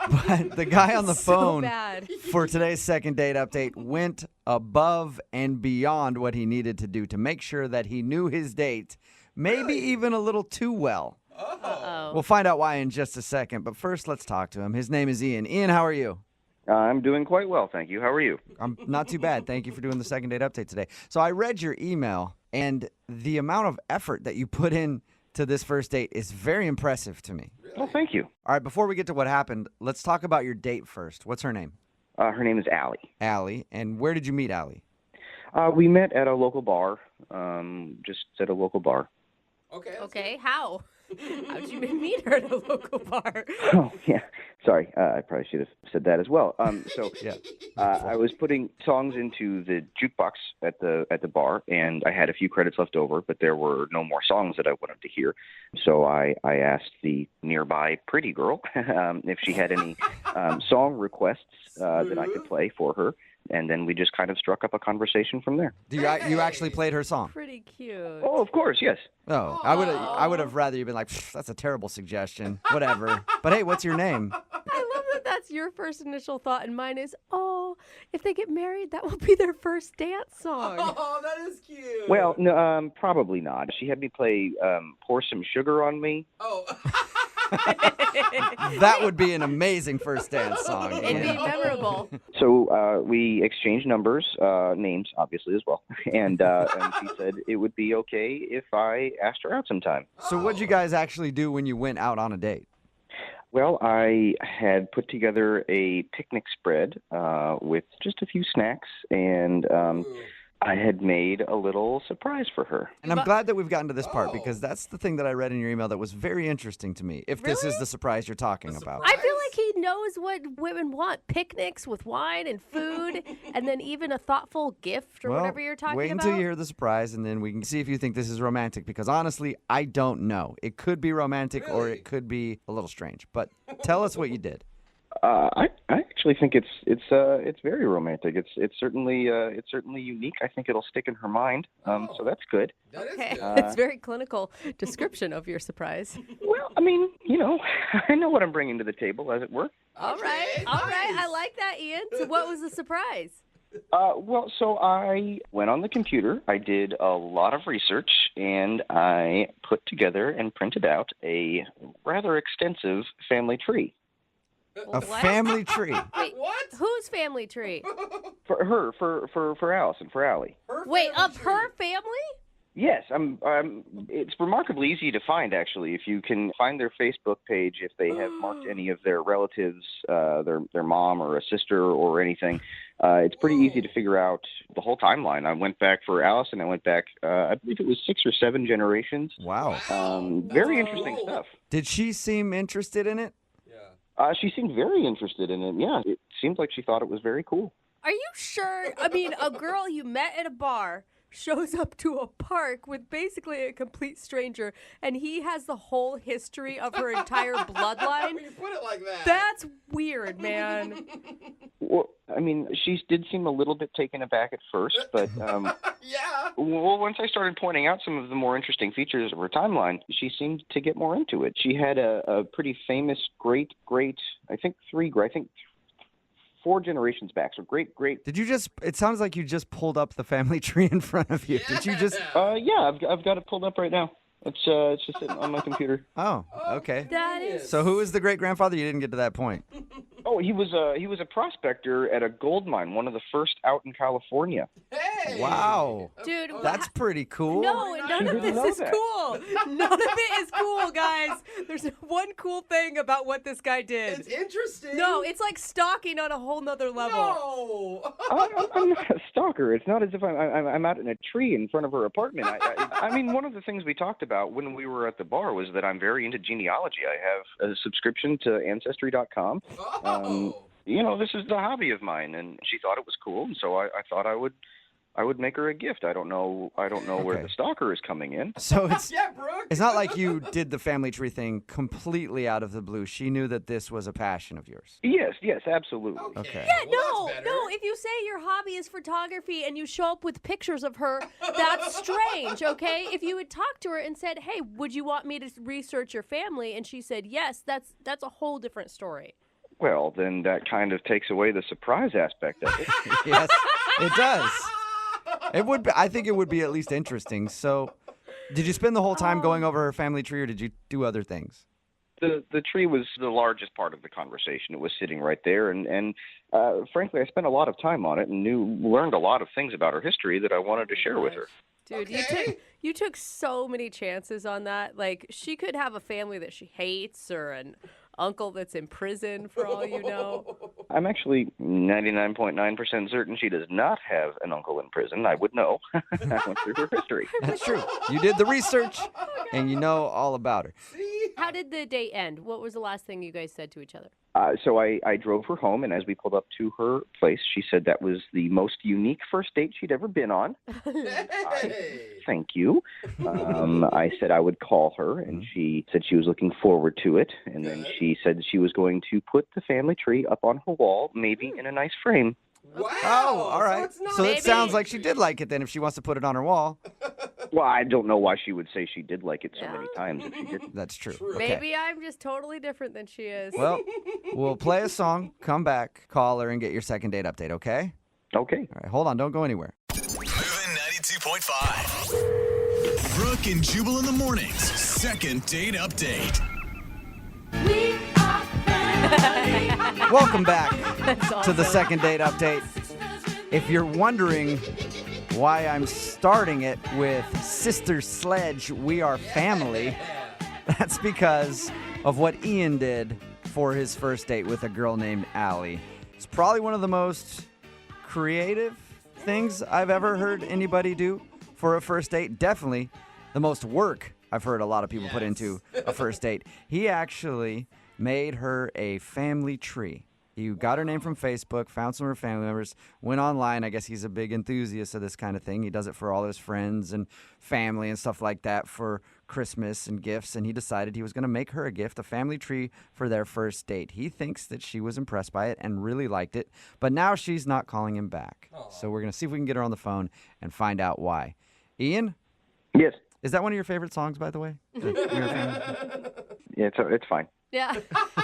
But the guy on the phone bad. for today's second date update went above and beyond what he needed to do to make sure that he knew his date, maybe even a little too well. Uh-oh. We'll find out why in just a second, but first let's talk to him. His name is Ian. Ian, how are you? I'm doing quite well, thank you. How are you? I'm not too bad. Thank you for doing the second date update today. So I read your email, and the amount of effort that you put in to this first date is very impressive to me. Well, thank you. All right, before we get to what happened, let's talk about your date first. What's her name? Her name is Allie. Allie. And where did you meet Allie? We met at a local bar, just at a local bar. Okay, how? How'd you meet her at a local bar? Oh, yeah. Sorry, I probably should have said that as well. I was putting songs into the jukebox at the bar, and I had a few credits left over, but there were no more songs that I wanted to hear. So I asked the nearby pretty girl if she had any song requests that I could play for her. And then we just kind of struck up a conversation from there. You actually played her song? Pretty really cute. Oh, of course, yes. Oh, I would have rather you been like, that's a terrible suggestion. Whatever. But hey, what's your name? I love that that's your first initial thought, and mine is, oh, if they get married, that will be their first dance song. Oh, that is cute. Well, no, probably not. She had me play Pour Some Sugar on Me. Oh. That would be an amazing first dance song. It'd be memorable. So we exchanged numbers, names, obviously, as well. And she said it would be okay if I asked her out sometime. So what'd you guys actually do when you went out on a date? Well, I had put together a picnic spread with just a few snacks, and I had made a little surprise for her. And I'm glad that we've gotten to this part because that's the thing that I read in your email that was very interesting to me, if this is the surprise you're talking about. I feel like he knows what women want. Picnics with wine and food, and then even a thoughtful gift or whatever you're talking wait about. until you hear the surprise, and then we can see if you think this is romantic, because honestly, I don't know. It could be romantic or it could be a little strange, but tell us what you did. I actually think it's very romantic. It's certainly unique. I think it'll stick in her mind. So that's good. Okay, it's very clinical description of your surprise. Well, I mean, I know what I'm bringing to the table, as it were. All right. I like that, Ian. So what was the surprise? Well, so I went on the computer. I did a lot of research, and I put together and printed out a rather extensive family tree. A family tree. Wait, what? Whose family tree? For her, for Allison, for Allie. Wait, of her family? Yes, it's remarkably easy to find, actually. If you can find their Facebook page, if they have marked any of their relatives, their mom or a sister or anything, it's pretty easy to figure out the whole timeline. I went back for Allison. I went back, I believe it was 6 or 7 generations. Wow. Very interesting stuff. Did she seem interested in it? She seemed very interested in it. Yeah, it seemed like she thought it was very cool. Are you sure? I mean, a girl you met at a bar shows up to a park with basically a complete stranger, and he has the whole history of her entire bloodline. When you put it like that. That's weird, man. Well, I mean, she did seem a little bit taken aback at first, but yeah. Well, once I started pointing out some of the more interesting features of her timeline, she seemed to get more into it. She had a pretty famous great, I think 4 generations back. So great. Did you just? It sounds like you just pulled up the family tree in front of you. Yeah. Did you just? Yeah, I've got it pulled up right now. It's just sitting on my computer. Oh, okay. That is. So who was the great grandfather? You didn't get to that point. Oh, he was a prospector at a gold mine, one of the first out in California. Hey. Wow. Dude, That's pretty cool. No, none of this is cool. None of it is cool, guys. There's one cool thing about what this guy did. It's interesting. No, it's like stalking on a whole nother level. No. I'm not a stalker. It's not as if I'm out in a tree in front of her apartment. I mean, one of the things we talked about when we were at the bar was that I'm very into genealogy. I have a subscription to Ancestry.com. This is the hobby of mine, and she thought it was cool, and so I thought I would make her a gift. I don't know where the stalker is coming in. So it's Yeah, Brooke. it's not like you did the family tree thing completely out of the blue. She knew that this was a passion of yours. Yes, absolutely. Okay. Yeah, Well, that's better. no. If you say your hobby is photography and you show up with pictures of her, that's strange, okay? If you had talked to her and said, hey, would you want me to research your family? And she said yes, that's a whole different story. Well, then that kind of takes away the surprise aspect of it. Yes, it does. It would be, I think it would be at least interesting. So, did you spend the whole time going over her family tree, or did you do other things? The tree was the largest part of the conversation. It was sitting right there, and frankly, I spent a lot of time on it and learned a lot of things about her history that I wanted to share with her. Dude, Okay. you took so many chances on that. Like, she could have a family that she hates or an uncle that's in prison, for all you know. I'm actually 99.9% certain she does not have an uncle in prison. I would know. I went through her history. That's true. You did the research, and you know all about her. How did the date end? What was the last thing you guys said to each other? So I drove her home, and as we pulled up to her place, she said that was the most unique first date she'd ever been on. Thank you. I said I would call her, and she said she was looking forward to it. And then she said she was going to put the family tree up on her wall, maybe in a nice frame. Wow. Oh, all right. So, it's not So it sounds like she did like it then if she wants to put it on her wall. Well, I don't know why she would say she did like it so many times if she didn't. That's true. Okay. Maybe I'm just totally different than she is. Well, we'll play a song, come back, call her, and get your second date update, okay? Okay. All right, hold on. Don't go anywhere. Moving 92.5. Brooke and Jubal in the mornings. Second date update. Welcome back That's to the awesome. second date update. If you're wondering why I'm starting it with Sister Sledge, We Are Family, that's because of what Ian did for his first date with a girl named Allie. It's probably one of the most creative things I've ever heard anybody do for a first date. Definitely the most work I've heard a lot of people put into a first date. He actually made her a family tree. He got her name from Facebook, found some of her family members, went online. I guess he's a big enthusiast of this kind of thing. He does it for all his friends and family and stuff like that for Christmas and gifts, and he decided he was going to make her a gift, a family tree for their first date. He thinks that she was impressed by it and really liked it, but now she's not calling him back. So we're going to see if we can get her on the phone and find out why. Ian? Yes. Is that one of your favorite songs, by the way? Yeah, it's fine. Yeah.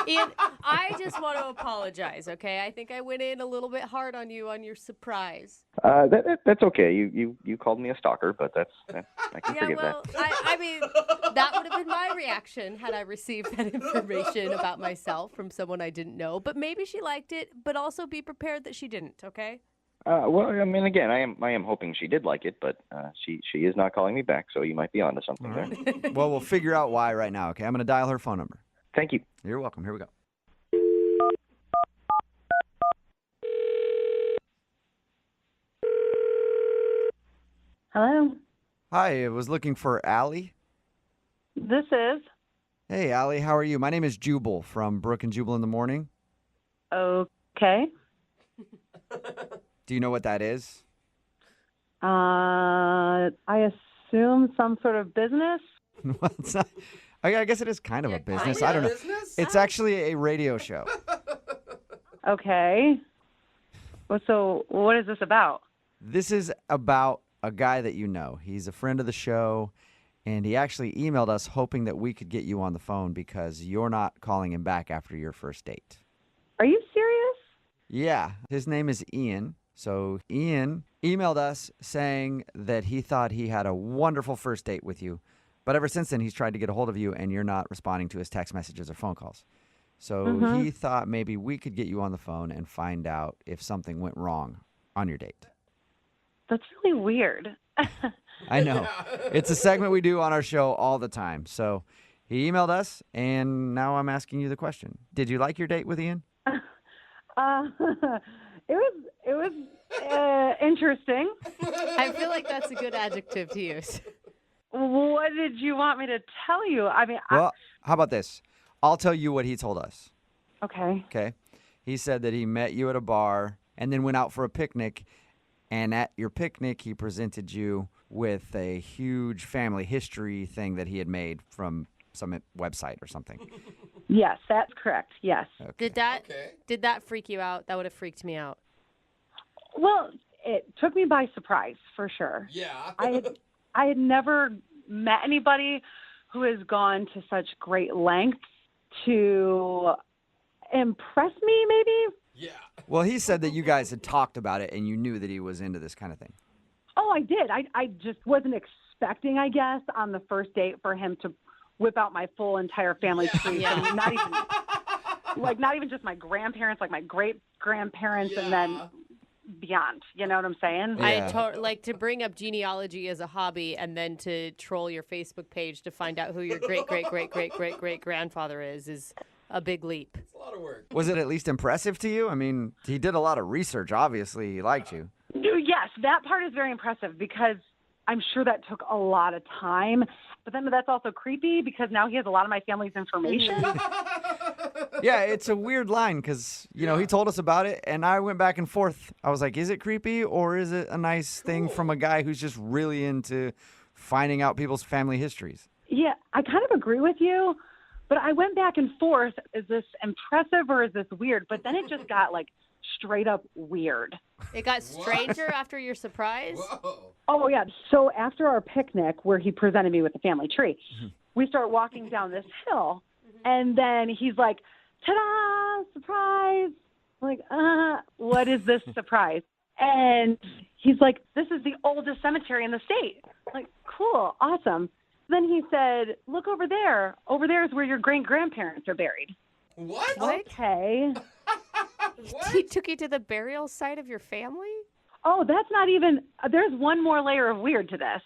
Ian, I just want to apologize, okay? I think I went in a little bit hard on you on your surprise. That's okay. You called me a stalker, but I can forgive well, that. I mean, that would have been my reaction had I received that information about myself from someone I didn't know. But maybe she liked it, but also be prepared that she didn't, okay? Well, I mean, again, I am hoping she did like it, but she is not calling me back, so you might be onto something there. Well, we'll figure out why right now, okay? I'm going to dial her phone number. Thank you. You're welcome. Here we go. Hello. Hi, I was looking for Allie. This is. Hey, Allie, how are you? My name is Jubal from Brooke and Jubal in the morning. Okay. Do you know what that is? I assume some sort of business. Well, it's not. I guess it is kind of a business. I don't know. It's actually a radio show. Okay. Well, so what is this about? This is about a guy that you know. He's a friend of the show, and he actually emailed us hoping that we could get you on the phone because you're not calling him back after your first date. Are you serious? Yeah. His name is Ian. So Ian emailed us saying that he thought he had a wonderful first date with you. But ever since then, he's tried to get a hold of you, and you're not responding to his text messages or phone calls. So he thought maybe we could get you on the phone and find out if something went wrong on your date. That's really weird. I know. It's a segment we do on our show all the time. So he emailed us, and now I'm asking you the question. Did you like your date with Ian? It was interesting. I feel like that's a good adjective to use. What did you want me to tell you? I mean, Well, how about this? I'll tell you what he told us. Okay. Okay. He said that he met you at a bar and then went out for a picnic. And at your picnic, he presented you with a huge family history thing that he had made from some website or something. Yes, that's correct. Yes. Okay. Did that freak you out? That would have freaked me out. Well, it took me by surprise for sure. Yeah. I had never met anybody who has gone to such great lengths to impress me, maybe. Yeah. Well, he said that you guys had talked about it and you knew that he was into this kind of thing. Oh, I did. I just wasn't expecting, I guess, on the first date for him to whip out my full entire family tree. Yeah. And not even just my grandparents, like my great grandparents, and then beyond. You know what I'm saying? Yeah. Like to bring up genealogy as a hobby and then to troll your Facebook page to find out who your great grandfather is a big leap. It's a lot of work. Was it at least impressive to you? I mean, he did a lot of research. Obviously, he liked you. Yes, that part is very impressive because I'm sure that took a lot of time. But then that's also creepy because now he has a lot of my family's information. Yeah, it's a weird line because, he told us about it, and I went back and forth. I was like, is it creepy or is it a nice thing from a guy who's just really into finding out people's family histories? Yeah, I kind of agree with you, But I went back and forth. Is this impressive or is this weird? But then it just got like straight up weird. It got stranger after your surprise? Whoa. Oh, yeah. So after our picnic where he presented me with the family tree, we start walking down this hill. And then he's like, ta-da, surprise. I'm like, what is this surprise? And he's like, this is the oldest cemetery in the state. I'm like, cool, awesome. Then he said, look over there. Over there is where your great-grandparents are buried. What? Okay. He took you to the burial site of your family? Oh, that's not even, there's one more layer of weird to this.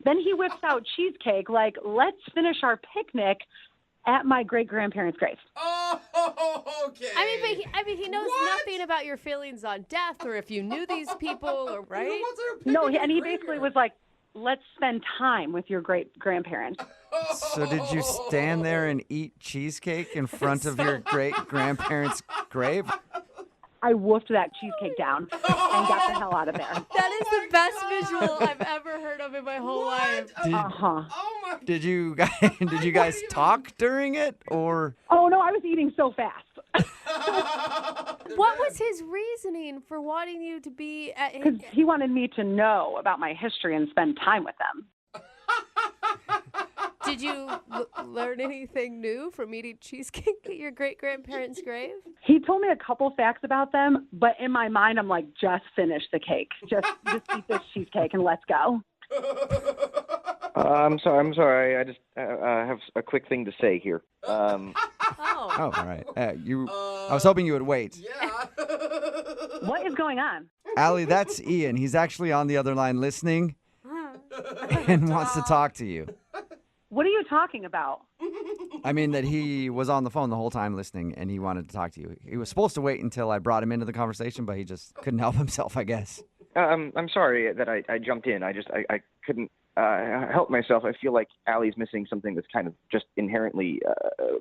Then he whips out cheesecake, like, let's finish our picnic at my great-grandparents' grave. Oh, okay. I mean, he knows nothing about your feelings on death or if you knew these people, or right? No, and he basically was like, let's spend time with your great-grandparents. So did you stand there and eat cheesecake in front of your great-grandparents' grave? I wolfed that cheesecake down and got the hell out of there. That is the best visual I've ever heard of in my whole life. Did you guys talk during it, or? Oh, no, I was eating so fast. What was his reasoning for wanting you to be at his... Because he wanted me to know about my history and spend time with them. Did you learn anything new from eating cheesecake at your great-grandparents' grave? He told me a couple facts about them, but in my mind, I'm like, just finish the cake. Just eat this cheesecake and let's go. I'm sorry. I just have a quick thing to say here. Oh, all right. I was hoping you would wait. Yeah. What is going on? Allie, that's Ian. He's actually on the other line listening and wants to talk to you. What are you talking about? I mean that he was on the phone the whole time listening, and he wanted to talk to you. He was supposed to wait until I brought him into the conversation, but he just couldn't help himself, I guess. I'm sorry that I jumped in. I couldn't help myself. I feel like Allie's missing something that's kind of just inherently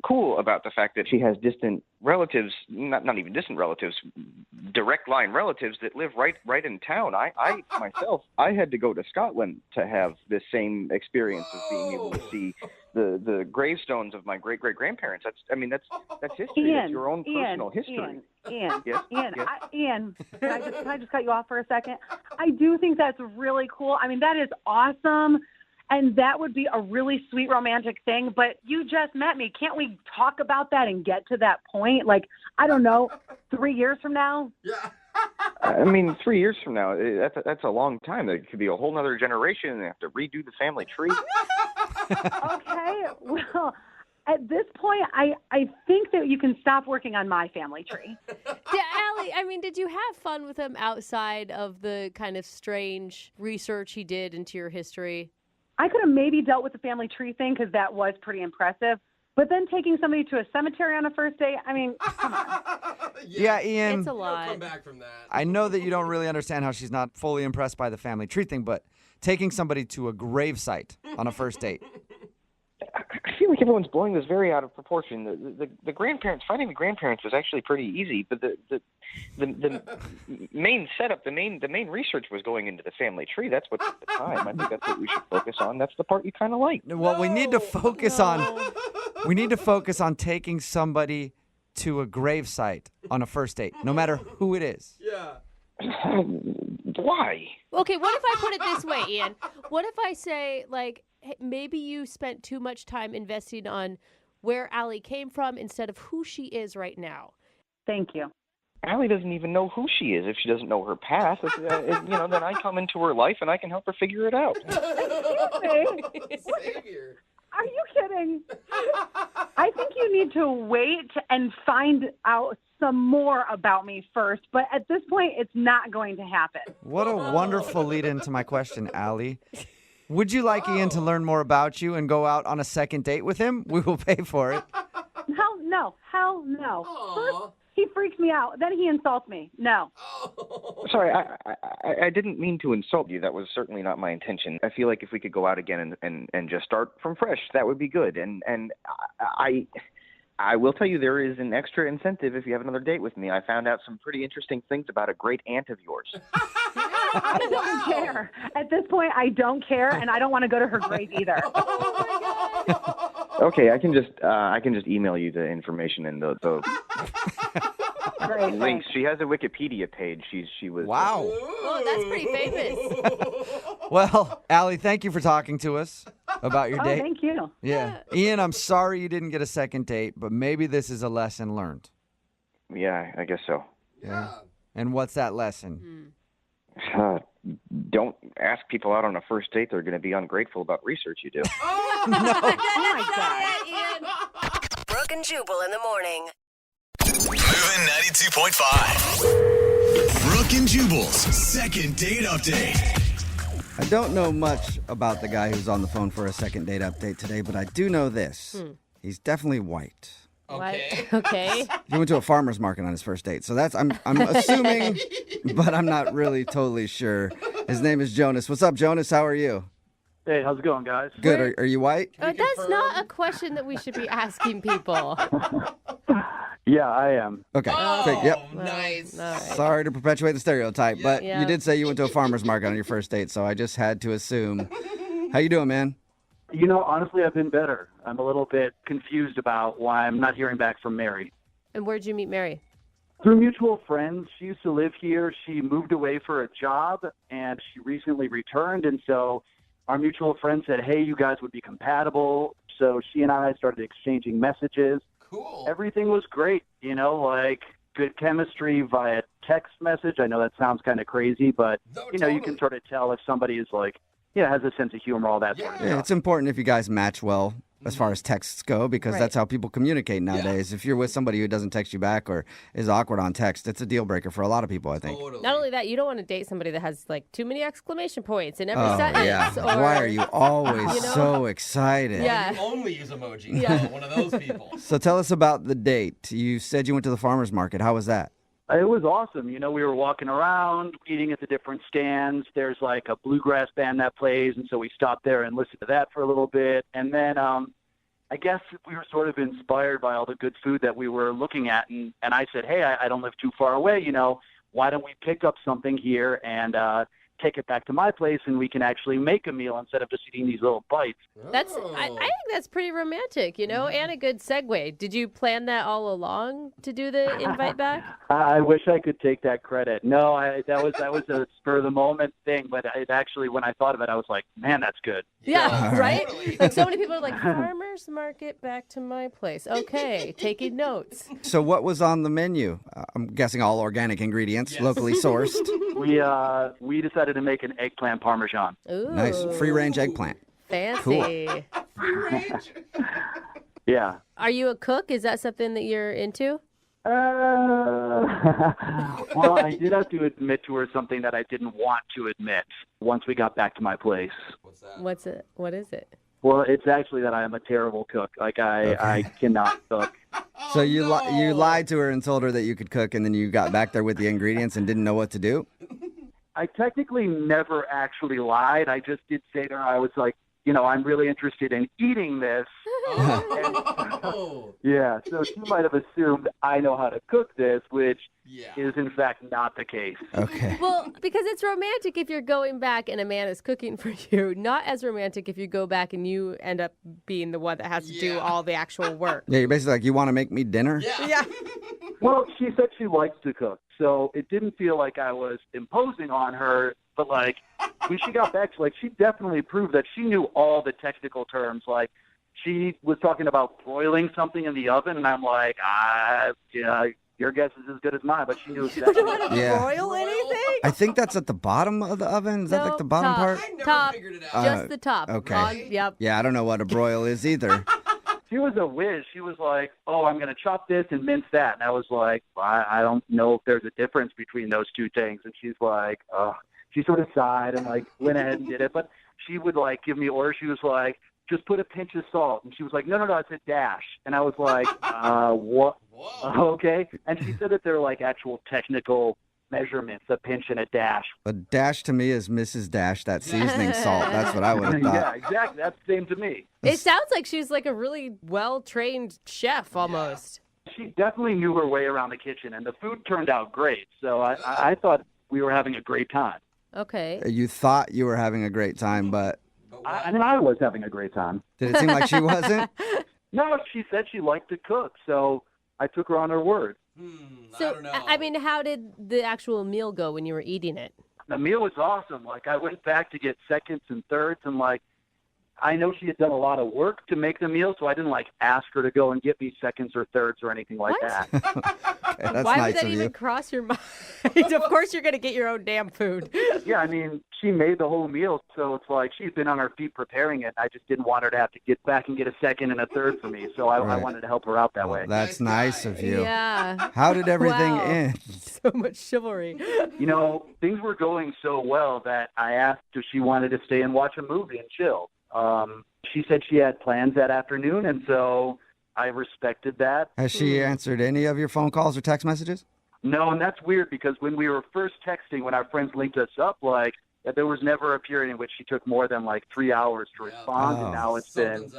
cool about the fact that she has distant relatives, not even distant relatives, direct line relatives that live right in town. I myself, I had to go to Scotland to have this same experience of being able to see the gravestones of my great-great-grandparents. That's history. That's your own personal history. Ian, Yes? Ian, Yes? can I just cut you off for a second? I do think that's really cool. I mean, that is awesome, and that would be a really sweet romantic thing, but you just met me. Can't we talk about that and get to that point? Like, I don't know, 3 years from now? Yeah. 3 years from now, that's a long time. It could be a whole nother generation, and they have to redo the family tree. Okay, well, at this point, I think that you can stop working on my family tree. Yeah, Allie, did you have fun with him outside of the kind of strange research he did into your history? I could have maybe dealt with the family tree thing because that was pretty impressive. But then taking somebody to a cemetery on a first date, come on. Yeah, Ian. It's a lot. Come back from that. I know that you don't really understand how she's not fully impressed by the family tree thing, but taking somebody to a gravesite on a first date. I feel like everyone's blowing this very out of proportion. The grandparents, finding the grandparents was actually pretty easy, but the main setup, the main research was going into the family tree. That's what at the time. I think that's what we should focus on. That's the part you kind of like. Well, we need to focus on taking somebody to a gravesite on a first date, no matter who it is. Yeah. Why? Okay, what if I put it this way, Ian? What if I say, like, hey, maybe you spent too much time investing on where Allie came from instead of who she is right now? Thank you. Allie doesn't even know who she is if she doesn't know her past. Then I come into her life and I can help her figure it out. Savior. Are you kidding? I think you need to wait and find out some more about me first, but at this point, it's not going to happen. What a wonderful lead into my question, Allie. Would you like Ian to learn more about you and go out on a second date with him? We will pay for it. Hell no. First, he freaks me out. Then he insults me. No. Sorry, I didn't mean to insult you. That was certainly not my intention. I feel like if we could go out again and just start from fresh, that would be good. And I will tell you there is an extra incentive if you have another date with me. I found out some pretty interesting things about a great aunt of yours. I don't care. At this point, I don't care, and I don't want to go to her grave either. Oh, my God. Okay, I can just email you the information and the links. She has a Wikipedia page. She was Wow. Oh, that's pretty famous. Well, Allie, thank you for talking to us about your date. Thank you. Yeah. Ian, I'm sorry you didn't get a second date, but maybe this is a lesson learned. Yeah, I guess so. Yeah. And what's that lesson? Don't ask people out on a first date. They're going to be ungrateful about research you do. Oh my God. Brooke and Jubal in the morning. Moving 92.5. Brooke and Jubal's second date update. I don't know much about the guy who's on the phone for a second date update today, but I do know this. He's definitely white. Okay. Okay. He went to a farmer's market on his first date. So that's, I'm assuming, but I'm not really totally sure. His name is Jonas. What's up, Jonas? How are you? Hey, how's it going, guys? Good. Are you white? That's not a question that we should be asking people. Yeah, I am. Okay. Oh, Yep. nice. All right. Sorry to perpetuate the stereotype, but Yeah. you did say you went to a farmer's market on your first date, so I just had to assume. How you doing, man? You know, honestly, I've been better. I'm a little bit confused about why I'm not hearing back from Mary. And where'd you meet Mary? Through mutual friends. She used to live here. She moved away for a job, and she recently returned. And so our mutual friend said, hey, you guys would be compatible. So she and I started exchanging messages. Cool. Everything was great, like good chemistry via text message. I know that sounds kind of crazy, but, you can sort of tell if somebody is has a sense of humor, all that sort of Yeah, stuff. it's important if you guys match well as far as texts go, because Right. that's how people communicate nowadays. If you're with somebody who doesn't text you back or is awkward on text, it's a deal breaker for a lot of people, I think. Not only that, you don't want to date somebody that has too many exclamation points in every Oh, sentence. yeah. Or, Why are you always so excited? Yeah. You only use emojis. Yeah. One of those people. So tell us about the date. You said you went to the farmer's market. How was that? It was awesome. We were walking around, eating at the different stands. There's a bluegrass band that plays, and so we stopped there and listened to that for a little bit. And then I guess we were sort of inspired by all the good food that we were looking at. And I said, hey, I don't live too far away. Why don't we pick up something here and take it back to my place, and we can actually make a meal instead of just eating these little bites. I think that's pretty romantic, and a good segue. Did you plan that all along to do the invite back? I wish I could take that credit. No, that was a spur of the moment thing, but it actually, when I thought of it, I was like, man, that's good. Yeah, right? So many people are like, farmer's market back to my place. Okay, taking notes. So what was on the menu? I'm guessing all organic ingredients, locally sourced. We decided to make an eggplant parmesan. Ooh. Nice. Free-range eggplant. Fancy. Cool. Yeah. Are you a cook? Is that something that you're into? Well, I did have to admit to her something that I didn't want to admit once we got back to my place. What's it? What is it? Well, it's actually that I am a terrible cook. I cannot cook. So you lied to her and told her that you could cook, and then you got back there with the ingredients and didn't know what to do? I technically never actually lied. I just did say to her, I was like, I'm really interested in eating this. Yeah, so she might have assumed I know how to cook this, which is in fact not the case. Okay. Well, because it's romantic if you're going back and a man is cooking for you. Not as romantic if you go back and you end up being the one that has to do all the actual work. Yeah, you're basically like, you want to make me dinner? Yeah. Well, she said she likes to cook, so it didn't feel like I was imposing on her. But when she got back, she definitely proved that she knew all the technical terms. She was talking about broiling something in the oven, and I'm like, your guess is as good as mine. But she knew exactly. You want to broil anything? I think that's at the bottom of the oven. Is that the bottom top, part? Top. Just the top. Okay. Yep. Yeah, I don't know what a broil is either. She was a whiz. She was like, oh, I'm going to chop this and mince that. And I was like, I don't know if there's a difference between those two things. And she's like, she sort of sighed and went ahead and did it. But she would give me orders. She was like, just put a pinch of salt. And she was like, no, it's a dash. And I was like, what? Okay. And she said that they're actual technical measurements, a pinch and a dash. A dash to me is Mrs. Dash, that seasoning salt. That's what I would have thought. Yeah, exactly. That's the same to me. It sounds like she's a really well-trained chef almost. She definitely knew her way around the kitchen, and the food turned out great. So I thought we were having a great time. Okay. You thought you were having a great time, but I was having a great time. Did it seem like she wasn't? No, she said she liked to cook, so I took her on her word. So, I mean, how did the actual meal go when you were eating it? The meal was awesome. Like, I went back to get seconds and thirds, and, like, I know she had done a lot of work to make the meal, so I didn't, like, ask her to go and get me seconds or thirds or anything like that. Okay, that's Why nice would that of even you. cross your mind? Of course you're going to get your own damn food. Yeah, I mean, she made the whole meal, so it's like she's been on her feet preparing it. I just didn't want her to have to get back and get a second and a third for me, so I Right. wanted to help her out that way. That's nice of you. Yeah. How did everything Wow. end? So much chivalry. You know, things were going so well that I asked if she wanted to stay and watch a movie and chill. She said she had plans that afternoon, and so I respected that. Has she answered any of your phone calls or text messages? No, and that's weird because when we were first texting, when our friends linked us up, like, there was never a period in which she took more than like 3 hours to respond, and now it's been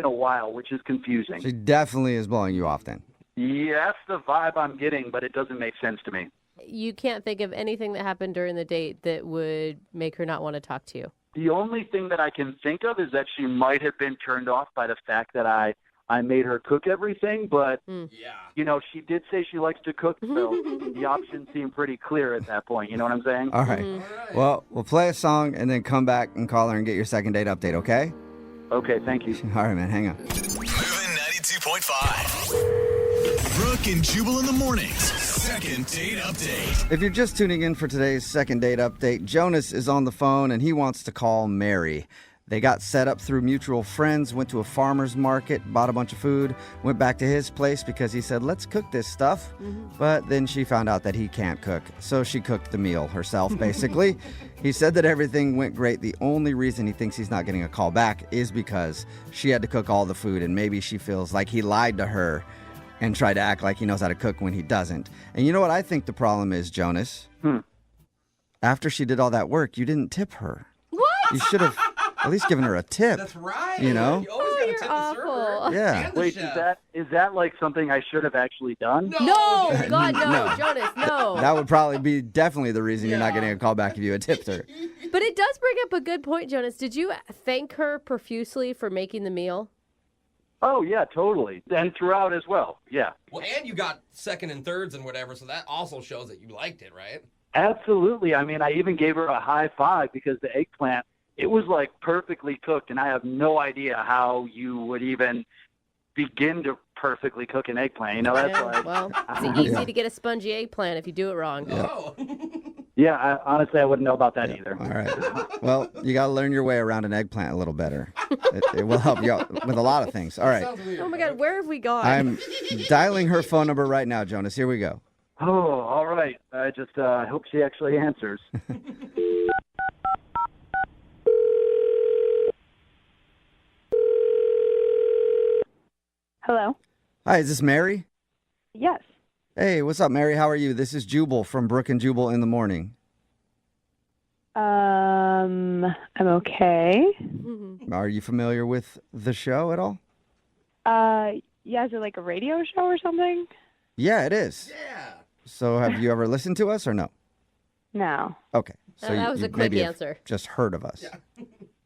a while, which is confusing. She definitely is blowing you off then. Yeah, that's the vibe I'm getting, but it doesn't make sense to me. You can't think of anything that happened during the date that would make her not want to talk to you. The only thing that I can think of is that she might have been turned off by the fact that I made her cook everything, but, you know, she did say she likes to cook, so the options seem pretty clear at that point. You know what I'm saying? All right. Well, we'll play a song and then come back and call her and get your second date update, okay? Okay, thank you. All right, man, hang on. Moving 92.5. Brooke and Jubal in the mornings. Second date update. If you're just tuning in for today's second date update, Jonas is on the phone and he wants to call Mary. They got set up through mutual friends, went to a farmer's market, bought a bunch of food, went back to his place because he said, let's cook this stuff. But then she found out that he can't cook, so she cooked the meal herself, basically. He said that everything went great. The only reason he thinks he's not getting a call back is because she had to cook all the food, and maybe she feels like he lied to her and tried to act like he knows how to cook when he doesn't. And you know what I think the problem is, Jonas? After she did all that work, you didn't tip her. What? You should have at least given her a tip. That's right. You know? You always got to tip the server. Yeah. And the Wait, chef. is that like something I should have actually done? No, God, no, No. Jonas, no. That would probably be definitely the reason you're not getting a call back if you had tipped her. But it does bring up a good point, Jonas. Did you thank her profusely for making the meal? Oh, yeah, totally. And throughout as well, yeah. Well, and you got second and thirds and whatever, so that also shows that you liked it, right? Absolutely. I mean, I even gave her a high five because the eggplant, it was like perfectly cooked, and I have no idea how you would even begin to perfectly cook an eggplant. You know, that's like... Well, it's easy to get a spongy eggplant if you do it wrong. Oh. Yeah, honestly, I wouldn't know about that either. All right. Well, you got to learn your way around an eggplant a little better. It will help you out with a lot of things. All right. Oh, my God, where have we gone? I'm dialing her phone number right now, Jonas. Here we go. Oh, all right. I just hope she actually answers. Hello? Hi, is this Mary? Yes. Hey, what's up, Mary? How are you? This is Jubal from Brooke and Jubal in the morning. I'm okay. Are you familiar with the show at all? Yeah, is it like a radio show or something? Yeah, it is. Yeah. So have you ever listened to us or no? No. Okay. So that was you a quick maybe have answer. just heard of us.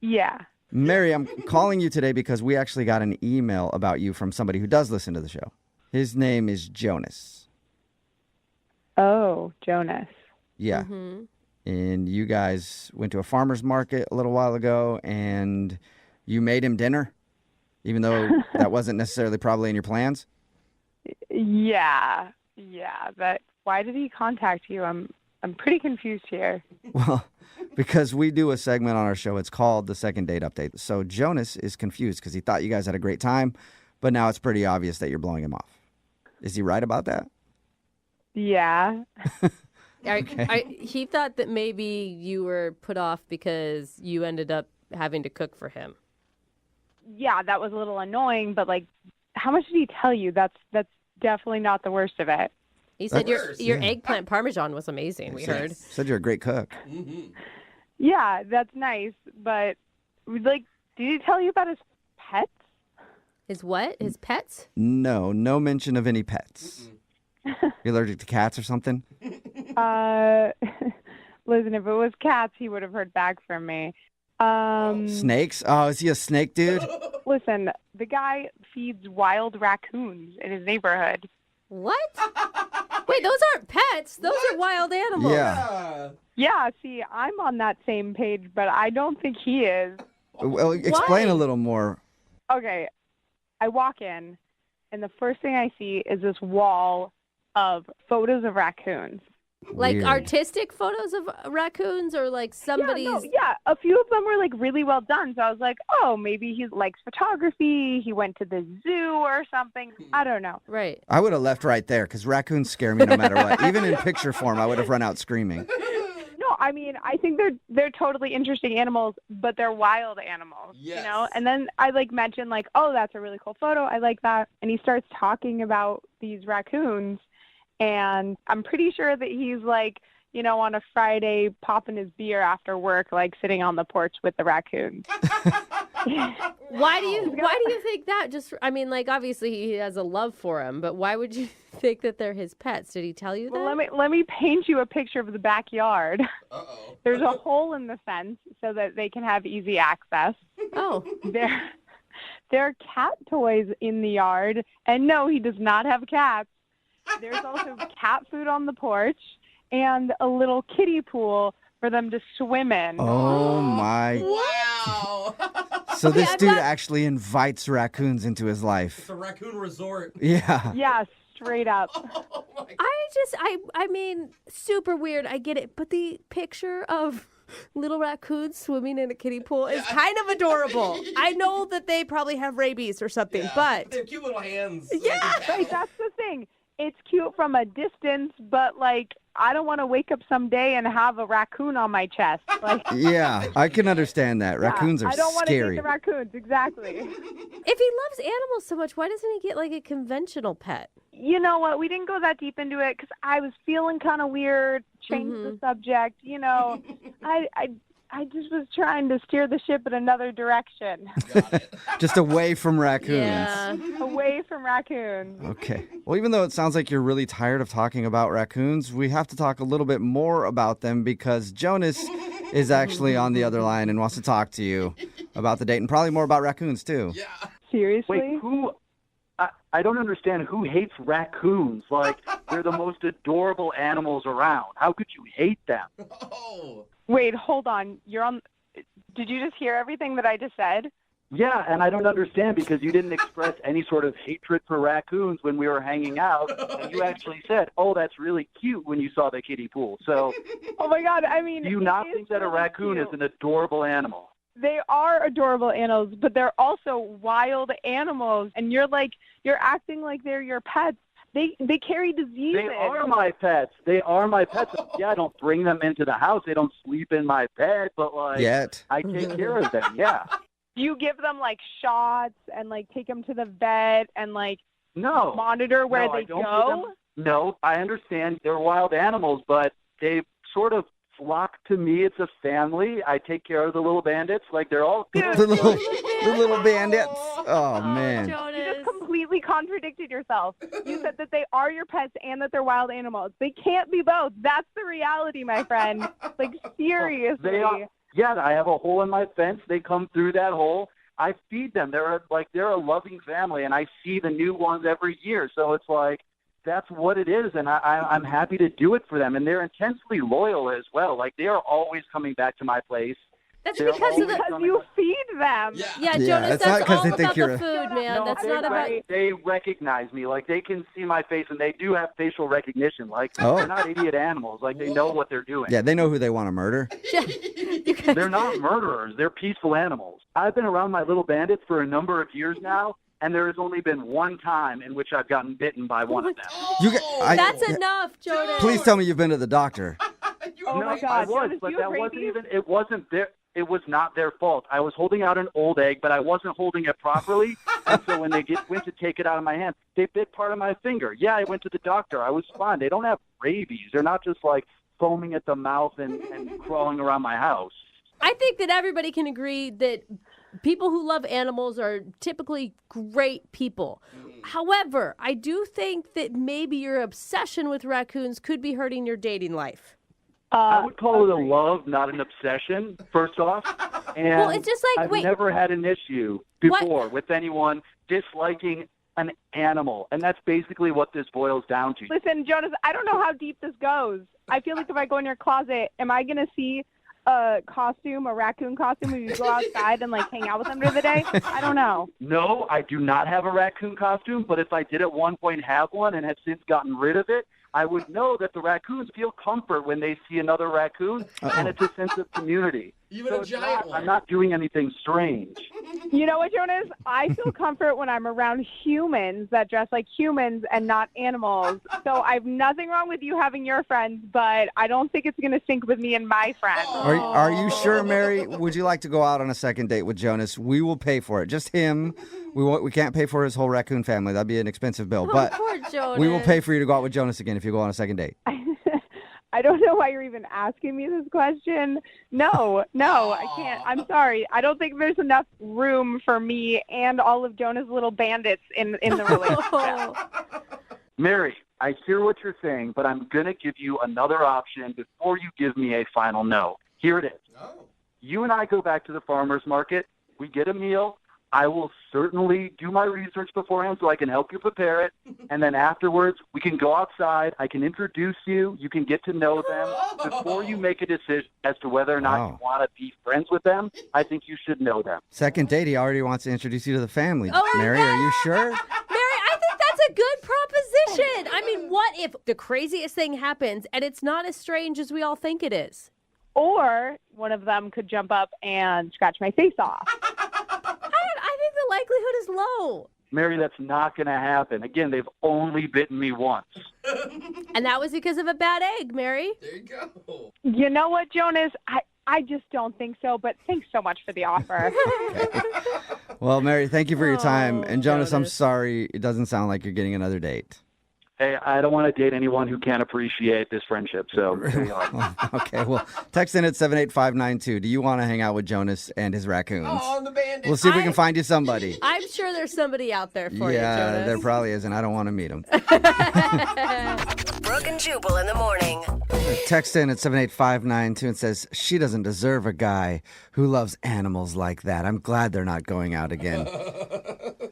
Yeah. Mary, I'm calling you today because we actually got an email about you from somebody who does listen to the show. His name is Jonas. Oh, Jonas. Yeah. And you guys went to a farmer's market a little while ago and you made him dinner, even though that wasn't necessarily probably in your plans? Yeah. But why did he contact you? I'm pretty confused here. Well, because we do a segment on our show. It's called the Second Date Update. So Jonas is confused because he thought you guys had a great time, but now it's pretty obvious that you're blowing him off. Is he right about that? Yeah. He thought that maybe you were put off because you ended up having to cook for him. Yeah, that was a little annoying, but like, how much did he tell you? That's definitely not the worst of it. He said your eggplant parmesan was amazing, we heard. Said you're a great cook. Yeah, that's nice, but like, did he tell you about his pets? His what? His pets? No mention of any pets. You're allergic to cats or something? Listen, if it was cats, he would have heard back from me. Snakes? Oh, is he a snake dude? Listen, the guy feeds wild raccoons in his neighborhood. What? Wait, those aren't pets. Those are wild animals. Yeah, see, I'm on that same page, but I don't think he is. Well, explain a little more. Okay, I walk in, and the first thing I see is this wall of photos of raccoons. Like Weird. artistic photos of raccoons or like somebody's... Yeah, a few of them were like really well done. So I was like, oh, maybe he likes photography. He went to the zoo or something. I don't know. Right. I would have left right there because raccoons scare me no matter what. Even in picture form, I would have run out screaming. No, I mean, I think they're totally interesting animals, but they're wild animals, you know? And then I like mentioned like, oh, that's a really cool photo. I like that. And he starts talking about these raccoons. And I'm pretty sure that he's like, you know, on a Friday popping his beer after work, like sitting on the porch with the raccoons. Why do you think that? Just, I mean, like obviously he has a love for him, but why would you think that they're his pets? Did he tell you that? Well, let me paint you a picture of the backyard. There's a hole in the fence so that they can have easy access. Oh. There are cat toys in the yard, and no, he does not have cats. There's also cat food on the porch and a little kiddie pool for them to swim in. Oh, my. Wow. So this dude actually invites raccoons into his life. It's a raccoon resort. Yeah. Yeah, straight up. I mean, super weird. I get it. But the picture of little raccoons swimming in a kiddie pool is kind of adorable. I know that they probably have rabies or something, but... They have cute little hands. Yeah, right, that's the thing. It's cute from a distance, but like I don't want to wake up someday and have a raccoon on my chest. Like, Yeah, I can understand that. Raccoons are I don't want to scary. eat the raccoons, exactly. If he loves animals so much, why doesn't he get like a conventional pet? You know what? We didn't go that deep into it because I was feeling kind of weird. Changed the subject. You know, I just was trying to steer the ship in another direction. Just away from raccoons. Yeah, away from raccoons. Okay. Well, even though it sounds like you're really tired of talking about raccoons, we have to talk a little bit more about them because Jonas is actually on the other line and wants to talk to you about the date and probably more about raccoons, too. Yeah. Seriously? Wait, who? I don't understand who hates raccoons. Like, they're the most adorable animals around. How could you hate them? Oh. Wait, hold on. Did you just hear everything that I just said? Yeah, and I don't understand because you didn't express any sort of hatred for raccoons when we were hanging out. And you actually said, oh, that's really cute when you saw the kiddie pool. So, oh my God, I mean, do you not think that a raccoon is an adorable animal? They are adorable animals, but they're also wild animals. And you're acting like they're your pets. They carry diseases. They are my pets. Yeah, I don't bring them into the house. They don't sleep in my bed, but Yet. I take care of them. Yeah. Do you give them like shots and like take them to the vet and like monitor where they go? No, I understand they're wild animals, but they sort of flock to me. It's a family. I take care of the little bandits. Like they're all the little bandits. Oh man. You just completely contradicted yourself. You said that they are your pets and that they're wild animals. They can't be both. That's the reality, my friend. Like seriously. They are. Yeah, I have a hole in my fence. They come through that hole. I feed them. They're a loving family, and I see the new ones every year. So it's like that's what it is, and I'm happy to do it for them. And they're intensely loyal as well. Like they are always coming back to my place. That's They're because you feed them. Yeah, Jonas, it's not that's 'cause all they about think the you're food, man. No, That's not about... They recognize me. Like, they can see my face, and they do have facial recognition. Like, Oh. they're not idiot animals. Like, they know what they're doing. Yeah, they know who they want to murder. They're not murderers. They're peaceful animals. I've been around my little bandits for a number of years now, and there has only been one time in which I've gotten bitten by one of them. That's enough, Jonas. Please tell me you've been to the doctor. Oh my God, I was, Jonas, but you that have wasn't rabies? even. It wasn't their. It was not their fault. I was holding out an old egg, but I wasn't holding it properly. And so when they went to take it out of my hand, they bit part of my finger. Yeah, I went to the doctor. I was fine. They don't have rabies. They're not just like foaming at the mouth and crawling around my house. I think that everybody can agree that people who love animals are typically great people. However, I do think that maybe your obsession with raccoons could be hurting your dating life. I would call it a love, not an obsession, first off. And Well, it's just like, I've wait. never had an issue before with anyone disliking an animal. And that's basically what this boils down to. Listen, Jonas, I don't know how deep this goes. I feel like if I go in your closet, am I going to see a costume, a raccoon costume, when you go outside and, like, hang out with them during the day? I don't know. No, I do not have a raccoon costume, but if I did at one point have one and have since gotten rid of it, I would know that the raccoons feel comfort when they see another raccoon, and it's a sense of community. Even So a giant one. I'm not doing anything strange. You know what, Jonas? I feel comfort when I'm around humans that dress like humans and not animals. So I have nothing wrong with you having your friends, but I don't think it's going to sync with me and my friends. Are you sure, Mary? Would you like to go out on a second date with Jonas? We will pay for it. Just him. We can't pay for his whole raccoon family. That'd be an expensive bill. But Poor Jonas. we will pay for you to go out with Jonas again if you go on a second date. I don't know why you're even asking me this question. No, I can't. I'm sorry. I don't think there's enough room for me and all of Jonah's little bandits in the relationship. Mary, I hear what you're saying, but I'm going to give you another option before you give me a final no. Here it is. You and I go back to the farmer's market. We get a meal. I will certainly do my research beforehand so I can help you prepare it. And then afterwards, we can go outside. I can introduce you. You can get to know them. Before you make a decision as to whether or not you want to be friends with them, I think you should know them. Second date, he already wants to introduce you to the family. Oh, Mary, are you sure? Mary, I think that's a good proposition. I mean, what if the craziest thing happens and it's not as strange as we all think it is? Or one of them could jump up and scratch my face off. I think the likelihood is low. Mary, that's not going to happen. Again, they've only bitten me once. And that was because of a bad egg, Mary. There you go. You know what, Jonas? I just don't think so, but thanks so much for the offer. Well, Mary, thank you for your time. And Jonas, I'm sorry. It doesn't sound like you're getting another date. Hey, I don't want to date anyone who can't appreciate this friendship, so there you are. Okay, well, text in at 78592. Do you want to hang out with Jonas and his raccoons? Oh, the bandit. We'll see if we can find you somebody. I'm sure there's somebody out there for you, Yeah, Jonas. there probably is, and I don't want to meet him. Brooke and Jubal in the morning. Text in at 78592 and says, she doesn't deserve a guy who loves animals like that. I'm glad they're not going out again.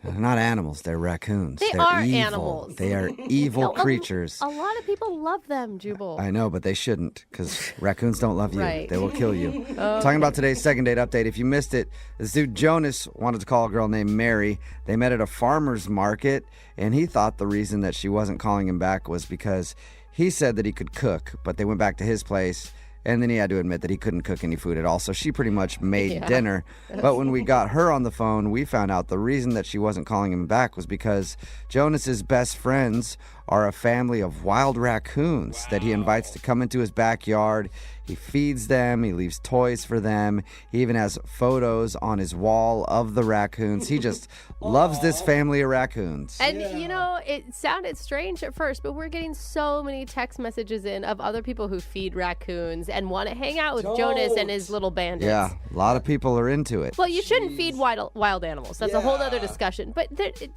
They're not animals, they're raccoons. They They're are evil. animals. They are evil creatures. A lot of people love them, Jubal. I know, but they shouldn't, because raccoons don't love you. Right. They will kill you. Oh. Talking about today's second date update. If you missed it, this dude Jonas wanted to call a girl named Mary. They met at a farmer's market, and he thought the reason that she wasn't calling him back was because he said that he could cook, but they went back to his place, and then he had to admit that he couldn't cook any food at all. So she pretty much made dinner. But when we got her on the phone, we found out the reason that she wasn't calling him back was because Jonas's best friends are a family of wild raccoons that he invites to come into his backyard. He feeds them. He leaves toys for them. He even has photos on his wall of the raccoons. He just loves this family of raccoons. And, you know, it sounded strange at first, but we're getting so many text messages in of other people who feed raccoons and want to hang out with Jonas and his little bandits. Yeah, a lot of people are into it. Well, you shouldn't feed wild animals. That's a whole other discussion. But,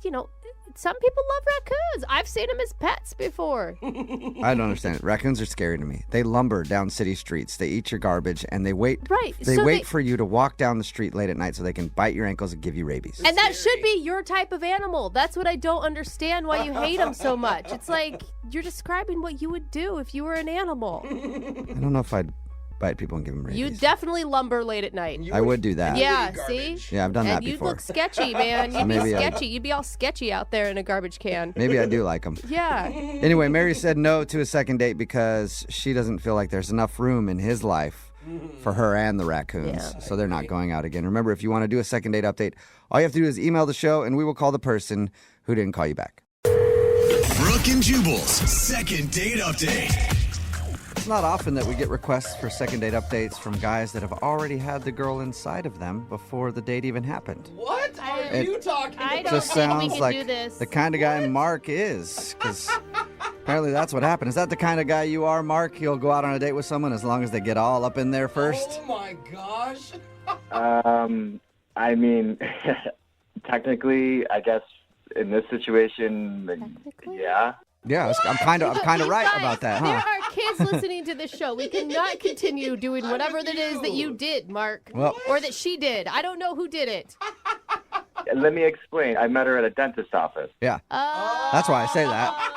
you know, some people love raccoons. I've seen them as pets before. I don't understand it. Raccoons are scary to me. They lumber down city streets. They eat your garbage, and they wait. Right. They So wait for you to walk down the street late at night so they can bite your ankles and give you rabies. And that should be your type of animal. That's what I don't understand why you hate them so much. It's like you're describing what you would do if you were an animal. I don't know if I'd bite people and give them rabies. You definitely lumber late at night. I would do that. Yeah, see? Yeah, I've done that And you'd before. look sketchy, man. So You'd be maybe sketchy. You'd be all sketchy out there in a garbage can. Maybe I do like them. Yeah. Anyway, Mary said no to a second date because she doesn't feel like there's enough room in his life for her and the raccoons. So they're not going out again. Remember, if you want to do a second date update, all you have to do is email the show and we will call the person who didn't call you back. Brooke and Jubal's second date update. It's not often that we get requests for second date updates from guys that have already had the girl inside of them before the date even happened. What are It you talking about? I don't Just think we sounds can like do this. the kind of guy Mark is, because apparently that's what happened. Is that the kind of guy you are, Mark? You'll go out on a date with someone as long as they get all up in there first? Oh my gosh. I mean, technically, I guess in this situation, yeah. Yeah, I'm kind of right Guys, about that, there huh? are kids listening to this show. We cannot continue doing whatever that is that you did, Mark. Well- or that she did. I don't know who did it. Let me explain. I met her at a dentist's office. Yeah. That's why I say that.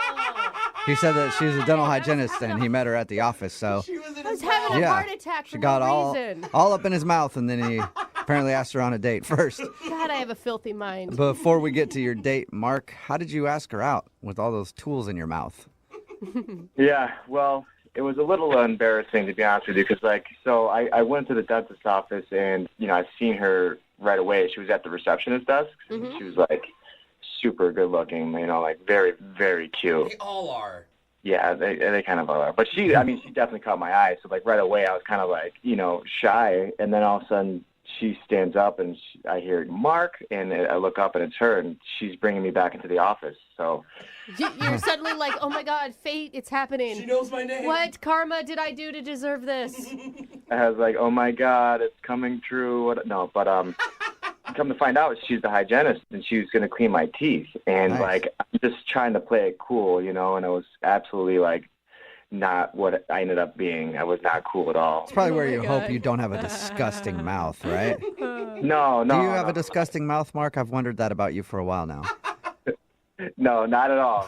He said that she's a dental hygienist and he met her at the office, so I was having a heart attack for she got no reason. all up in his mouth, and then he apparently asked her on a date first. God, I have a filthy mind. Before we get to your date, Mark, how did you ask her out with all those tools in your mouth? Yeah, well, it was a little embarrassing, to be honest with you, because, I went to the dentist's office, and, I've seen her right away. She was at the receptionist desk. Mm-hmm. She was, super good looking, very, very cute. They all are. Yeah, they kind of are. But she definitely caught my eye. So, right away, I was kind of, shy. And then all of a sudden, she stands up, and I hear Mark, and I look up, and it's her, and she's bringing me back into the office. So You're suddenly like, oh my God, fate, it's happening. She knows my name. What karma did I do to deserve this? I was like, oh my God, it's coming true. No, but come to find out, she's the hygienist, and she was going to clean my teeth. And, Nice. I'm just trying to play it cool, and it was absolutely, not what I ended up being. I was not cool at all. It's probably where you hope you don't have a disgusting mouth, right? No. Do you have a disgusting mouth, Mark? I've wondered that about you for a while now. No, not at all.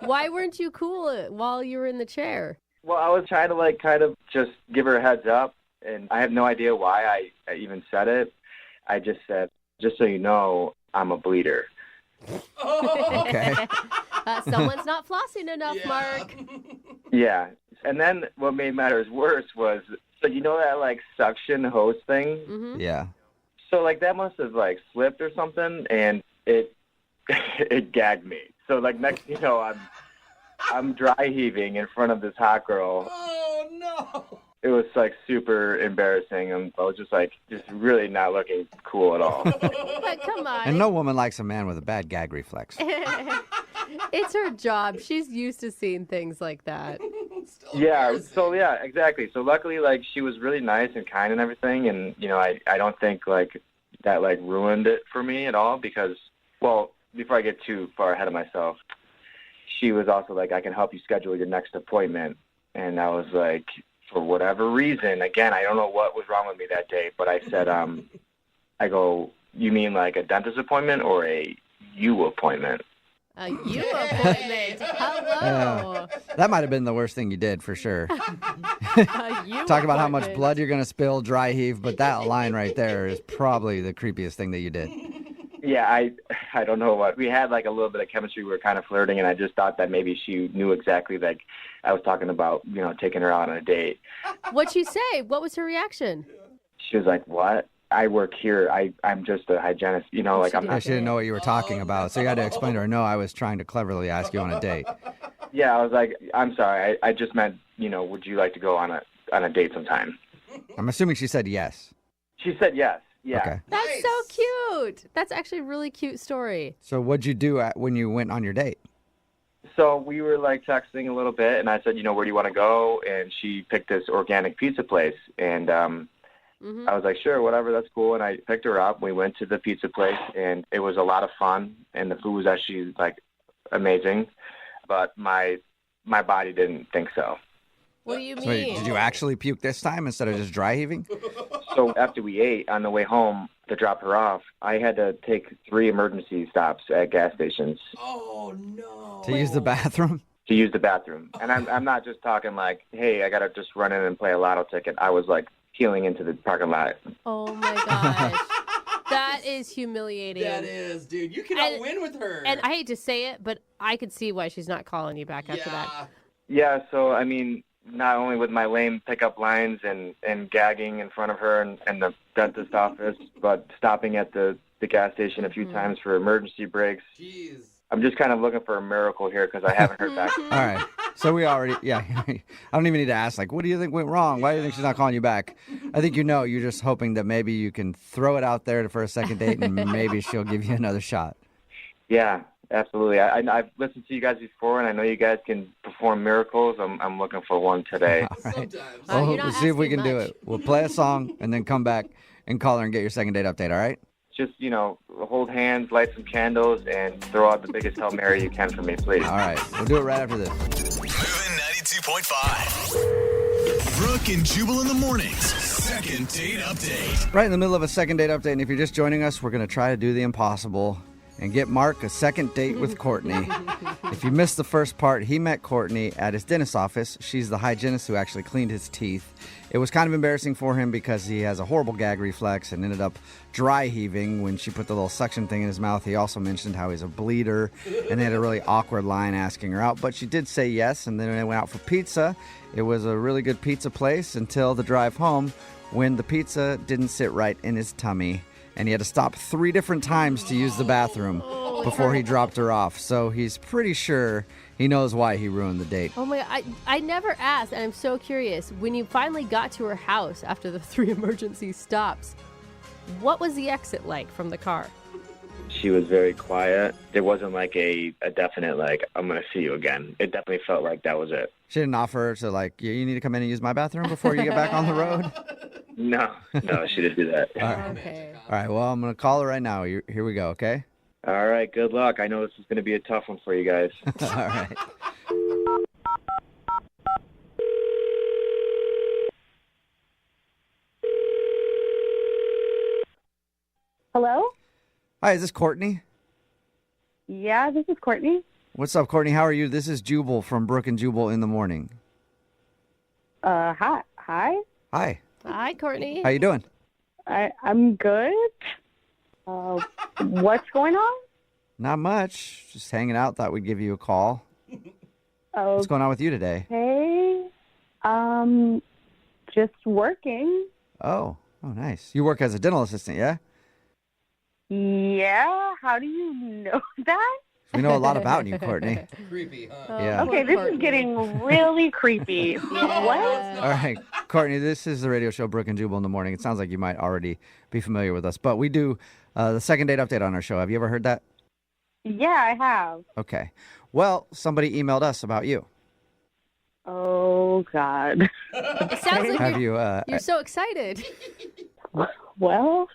Why weren't you cool while you were in the chair? Well, I was trying to, kind of just give her a heads up, and I have no idea why I even said it. I just said, just so you know, I'm a bleeder. Okay. Someone's not flossing enough, Mark. Yeah. And then what made matters worse was, so that, suction hose thing? Mm-hmm. Yeah. So, that must have, slipped or something, and it it gagged me. So, next thing you know, I'm dry heaving in front of this hot girl. Oh, no. It was, super embarrassing, and I was just really not looking cool at all. But come on. And no woman likes a man with a bad gag reflex. It's her job. She's used to seeing things like that. Yeah, exactly. So luckily, she was really nice and kind and everything, and, I don't think, that, ruined it for me at all because, well, before I get too far ahead of myself, she was also I can help you schedule your next appointment. And I was for whatever reason, again, I don't know what was wrong with me that day, but I said, I go, you mean a dentist appointment or a you appointment? A you appointment. Hello. That might have been the worst thing you did, for sure. You Talk about how much appointment. blood you're going to spill, dry heave, but that line right there is probably the creepiest thing that you did. Yeah, I don't know what. We had a little bit of chemistry. We were kind of flirting, and I just thought that maybe she knew exactly I was talking about, taking her out on a date. What'd she say? What was her reaction? She was like, what? I work here. I'm just a hygienist. I'm Yeah, not. she didn't know what you were talking about, so you had to explain to her, no, I was trying to cleverly ask you on a date. Yeah, I was like, I'm sorry. I just meant, would you like to go on a date sometime? I'm assuming she said yes. She said yes. Yeah. Okay. That's so cute. That's actually a really cute story. So what'd you do when you went on your date? So we were texting a little bit, and I said, where do you want to go? And she picked this organic pizza place, and I was like, sure, whatever, that's cool. And I picked her up. We went to the pizza place, and it was a lot of fun, and the food was actually amazing, but my body didn't think so. What do you mean? So did you actually puke this time instead of just dry heaving? So after we ate, on the way home to drop her off, I had to take 3 emergency stops at gas stations. Oh, no. To use the bathroom? To use the bathroom. And I'm not just talking hey, I got to just run in and play a lotto ticket. I was heeling into the parking lot. Oh, my gosh. That is humiliating. That is, dude. You cannot win with her. And I hate to say it, but I could see why she's not calling you back after that. Yeah, so, not only with my lame pickup lines and gagging in front of her and the dentist office, but stopping at the gas station a few times for emergency breaks. Jeez. I'm just kind of looking for a miracle here because I haven't heard back. All right. So we already, I don't even need to ask, what do you think went wrong? Why do you think she's not calling you back? I think you're just hoping that maybe you can throw it out there for a second date and maybe she'll give you another shot. Yeah, absolutely. I've listened to you guys before, and I know you guys can perform miracles. I'm looking for one today. All right. Well, we'll see if we can do it. We'll play a song and then come back and call her and get your second date update, all right? just, hold hands, light some candles, and throw out the biggest Hail Mary you can for me, please. All right. We'll do it right after this. Moving 92.5. Brooke and Jubal in the mornings. Second date update. Right in the middle of a second date update, and if you're just joining us, we're going to try to do the impossible and get Mark a second date with Courtney. If you missed the first part, he met Courtney at his dentist's office. She's the hygienist who actually cleaned his teeth. It was kind of embarrassing for him because he has a horrible gag reflex and ended up dry heaving when she put the little suction thing in his mouth. He also mentioned how he's a bleeder, and they had a really awkward line asking her out, but she did say yes, and then they went out for pizza. It was a really good pizza place until the drive home when the pizza didn't sit right in his tummy, and he had to stop 3 different times to use the bathroom before he dropped her off. So he's pretty sure he knows why he ruined the date. Oh my God, I never asked, and I'm so curious. When you finally got to her house after the 3 emergency stops, what was the exit like from the car? She was very quiet. There wasn't like a definite, I'm going to see you again. It definitely felt like that was it. She didn't offer to, you need to come in and use my bathroom before you get back on the road? No, she didn't do that. All right. Okay. All right, well, I'm going to call her right now. Here we go, okay? All right, good luck. I know this is going to be a tough one for you guys. All right. Hello? Hi, is this Courtney? Yeah, this is Courtney. What's up, Courtney? How are you? This is Jubal from Brooke and Jubal in the morning. Hi. Hi. Hi, Courtney. How you doing? I'm good. What's going on? Not much. Just hanging out. Thought we'd give you a call. Oh, What's going on with you today? hey. Just working. Oh, nice. You work as a dental assistant, yeah? Yeah, how do you know that? We know a lot about you, Courtney. Creepy, huh? Yeah. Okay, this is getting really creepy. What? All right, Courtney, this is the radio show Brooke and Jubal in the morning. It sounds like you might already be familiar with us, but we do the second date update on our show. Have you ever heard that? Yeah, I have. Okay. Well, somebody emailed us about you. Oh, God. It sounds like Have you're so excited. Well,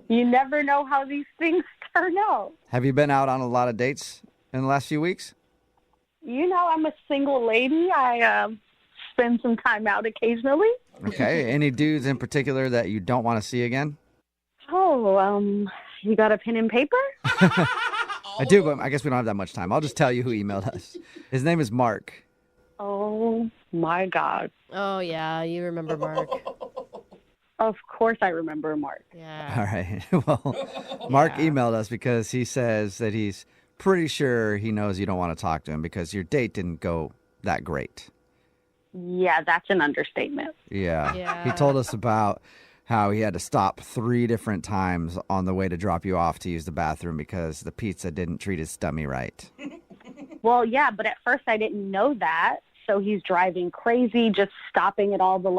you never know how these things turn out. Have you been out on a lot of dates in the last few weeks? I'm a single lady. I spend some time out occasionally. Okay. Any dudes in particular that you don't want to see again? Oh, you got a pen and paper? I do, but I guess we don't have that much time. I'll just tell you who emailed us. His name is Mark. Oh, my God. Oh, yeah, you remember Mark. Of course I remember Mark. Yeah. All right. Well, Mark emailed us because he says that he's pretty sure he knows you don't want to talk to him because your date didn't go that great. Yeah, that's an understatement. Yeah. He told us about how he had to stop 3 different times on the way to drop you off to use the bathroom because the pizza didn't treat his stomach right. Well, yeah, but at first I didn't know that. So he's driving crazy, just stopping at all the,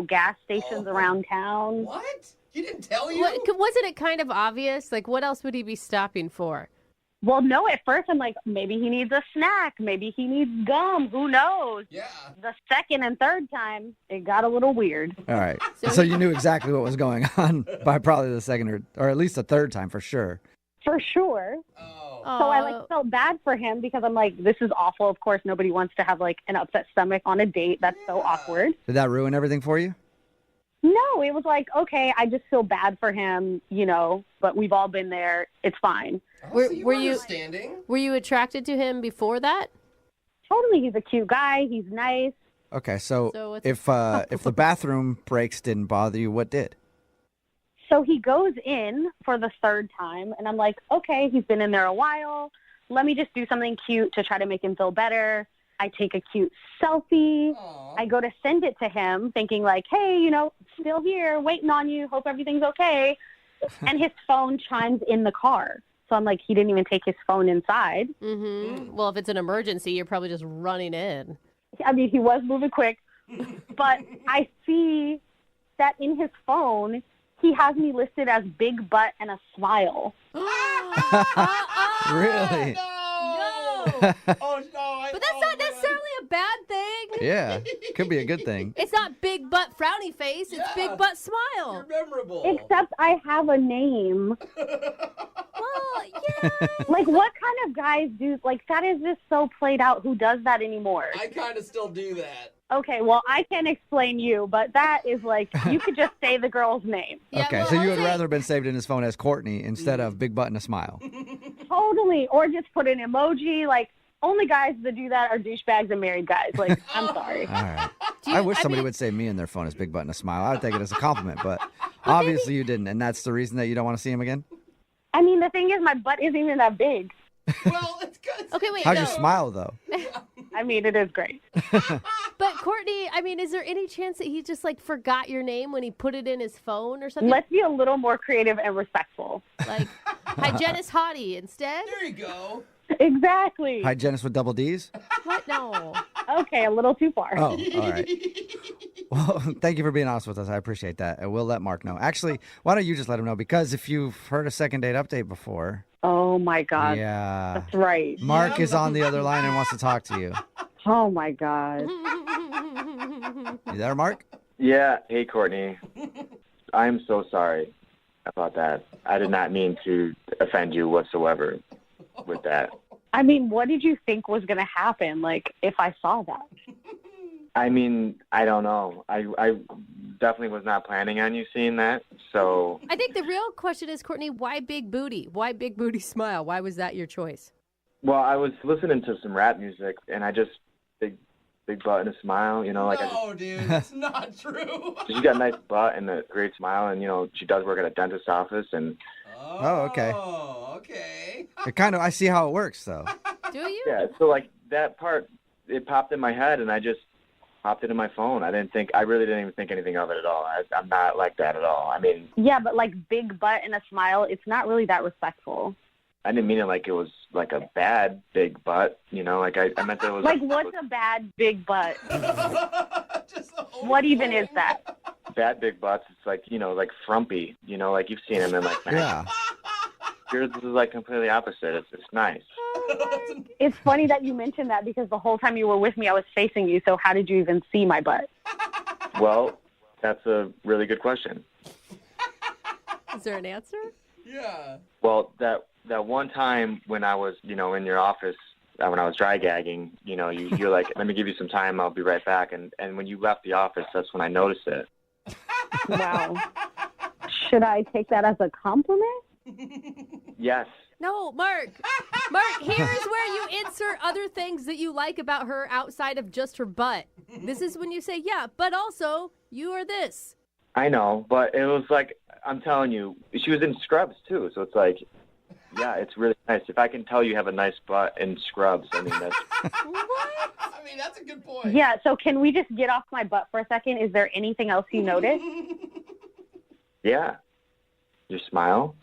gas stations around town. What? He didn't tell you? Wasn't it kind of obvious? What else would he be stopping for? Well, no, at first I'm like, maybe he needs a snack. Maybe he needs gum. Who knows? Yeah. The second and third time, it got a little weird. All right. So you knew exactly what was going on by probably the second or at least the third time for sure. For sure. So I felt bad for him because I'm like, this is awful. Of course, nobody wants to have an upset stomach on a date. That's so awkward. Did that ruin everything for you? No, it was like, okay, I just feel bad for him, but we've all been there. It's fine. Were you attracted to him before that? Totally. He's a cute guy. He's nice. Okay, so if the bathroom breaks didn't bother you, what did? So he goes in for the 3rd time, and I'm like, okay, he's been in there a while. Let me just do something cute to try to make him feel better. I take a cute selfie. Aww. I go to send it to him thinking hey, still here, waiting on you. Hope everything's okay. And his phone chimes in the car. So I'm like, he didn't even take his phone inside. Mm-hmm. Well, if it's an emergency, you're probably just running in. I mean, he was moving quick. But I see that in his phone, he has me listed as big butt and a smile. Really? No. Oh, no. But that's not necessarily a bad thing. Yeah, could be a good thing. It's not big butt frowny face. It's big butt smile. You're memorable. Except I have a name. Well, yeah. Like, what kind of guys do, like, that is just so played out. Who does that anymore? I kind of still do that. Okay, well, I can't explain you, but that is like, you could just say the girl's name. Okay, so you would rather have been saved in his phone as Courtney instead of Big Butt and a smile. Totally. Or just put an emoji. Like, only guys that do that are douchebags and married guys. Like, I'm sorry. All right. I wish somebody would say me in their phone as Big Butt and a smile. I would take it as a compliment, but obviously you didn't, and that's the reason that you don't want to see him again? I mean, the thing is, my butt isn't even that big. Well, it's good. Okay, wait. How's your smile, though? I mean, it is great. But Courtney, I mean, is there any chance that he just like forgot your name when he put it in his phone or something? Let's be a little more creative and respectful. Like hygienist hottie instead? There you go. Exactly. Hygienist with double D's? What? No. Okay, a little too far. Oh, all right. Well, thank you for being honest with us. I appreciate that. And we'll let Mark know. Actually, why don't you just let him know? Because if you've heard a second date update before. Oh, my God. Yeah. That's right. Mark is on the other line and wants to talk to you. Oh, my God. You there, Mark? Yeah. Hey, Courtney. I'm so sorry about that. I did not mean to offend you whatsoever with that. I mean, what did you think was going to happen, like, if I saw that? I mean, I don't know. I definitely was not planning on you seeing that, so... I think the real question is, Courtney, why big booty? Why big booty smile? Why was that your choice? Well, I was listening to some rap music, and I just... Big butt and a smile, you know, like... No, dude, it's not true. She's got a nice butt and a great smile, and, you know, she does work at a dentist's office, and... Oh, okay. Oh, okay. I see how it works, though. Do you? Yeah, so, like, that part, it popped in my head, and I just popped it in my phone. I really didn't even think anything of it at all. I'm not like that at all. I mean... Yeah, but, like, big butt and a smile, it's not really that respectful. I didn't mean it like it was, like, a bad big butt, you know? Like, I meant that it was... Like, what's a bad big butt? What even is that? Bad big butts, it's like, you know, like frumpy, you know, like you've seen them in like, yeah. Yours is like completely opposite. It's nice. It's funny that you mentioned that because the whole time you were with me, I was facing you. So how did you even see my butt? Well, that's a really good question. Is there an answer? Yeah. Well, that one time when I was, you know, in your office, when I was dry gagging, you know, you're like, let me give you some time. I'll be right back. And when you left the office, that's when I noticed it. Wow. Should I take that as a compliment? Yes. No, Mark. Mark, here's where you insert other things that you like about her outside of just her butt. This is when you say, yeah, but also you are this. I know, but it was like, I'm telling you, she was in scrubs too. So it's like, yeah, it's really nice. If I can tell you have a nice butt in scrubs, I mean, that's... What? I mean, that's a good point. Yeah, so can we just get off my butt for a second? Is there anything else you noticed? Yeah. Your smile.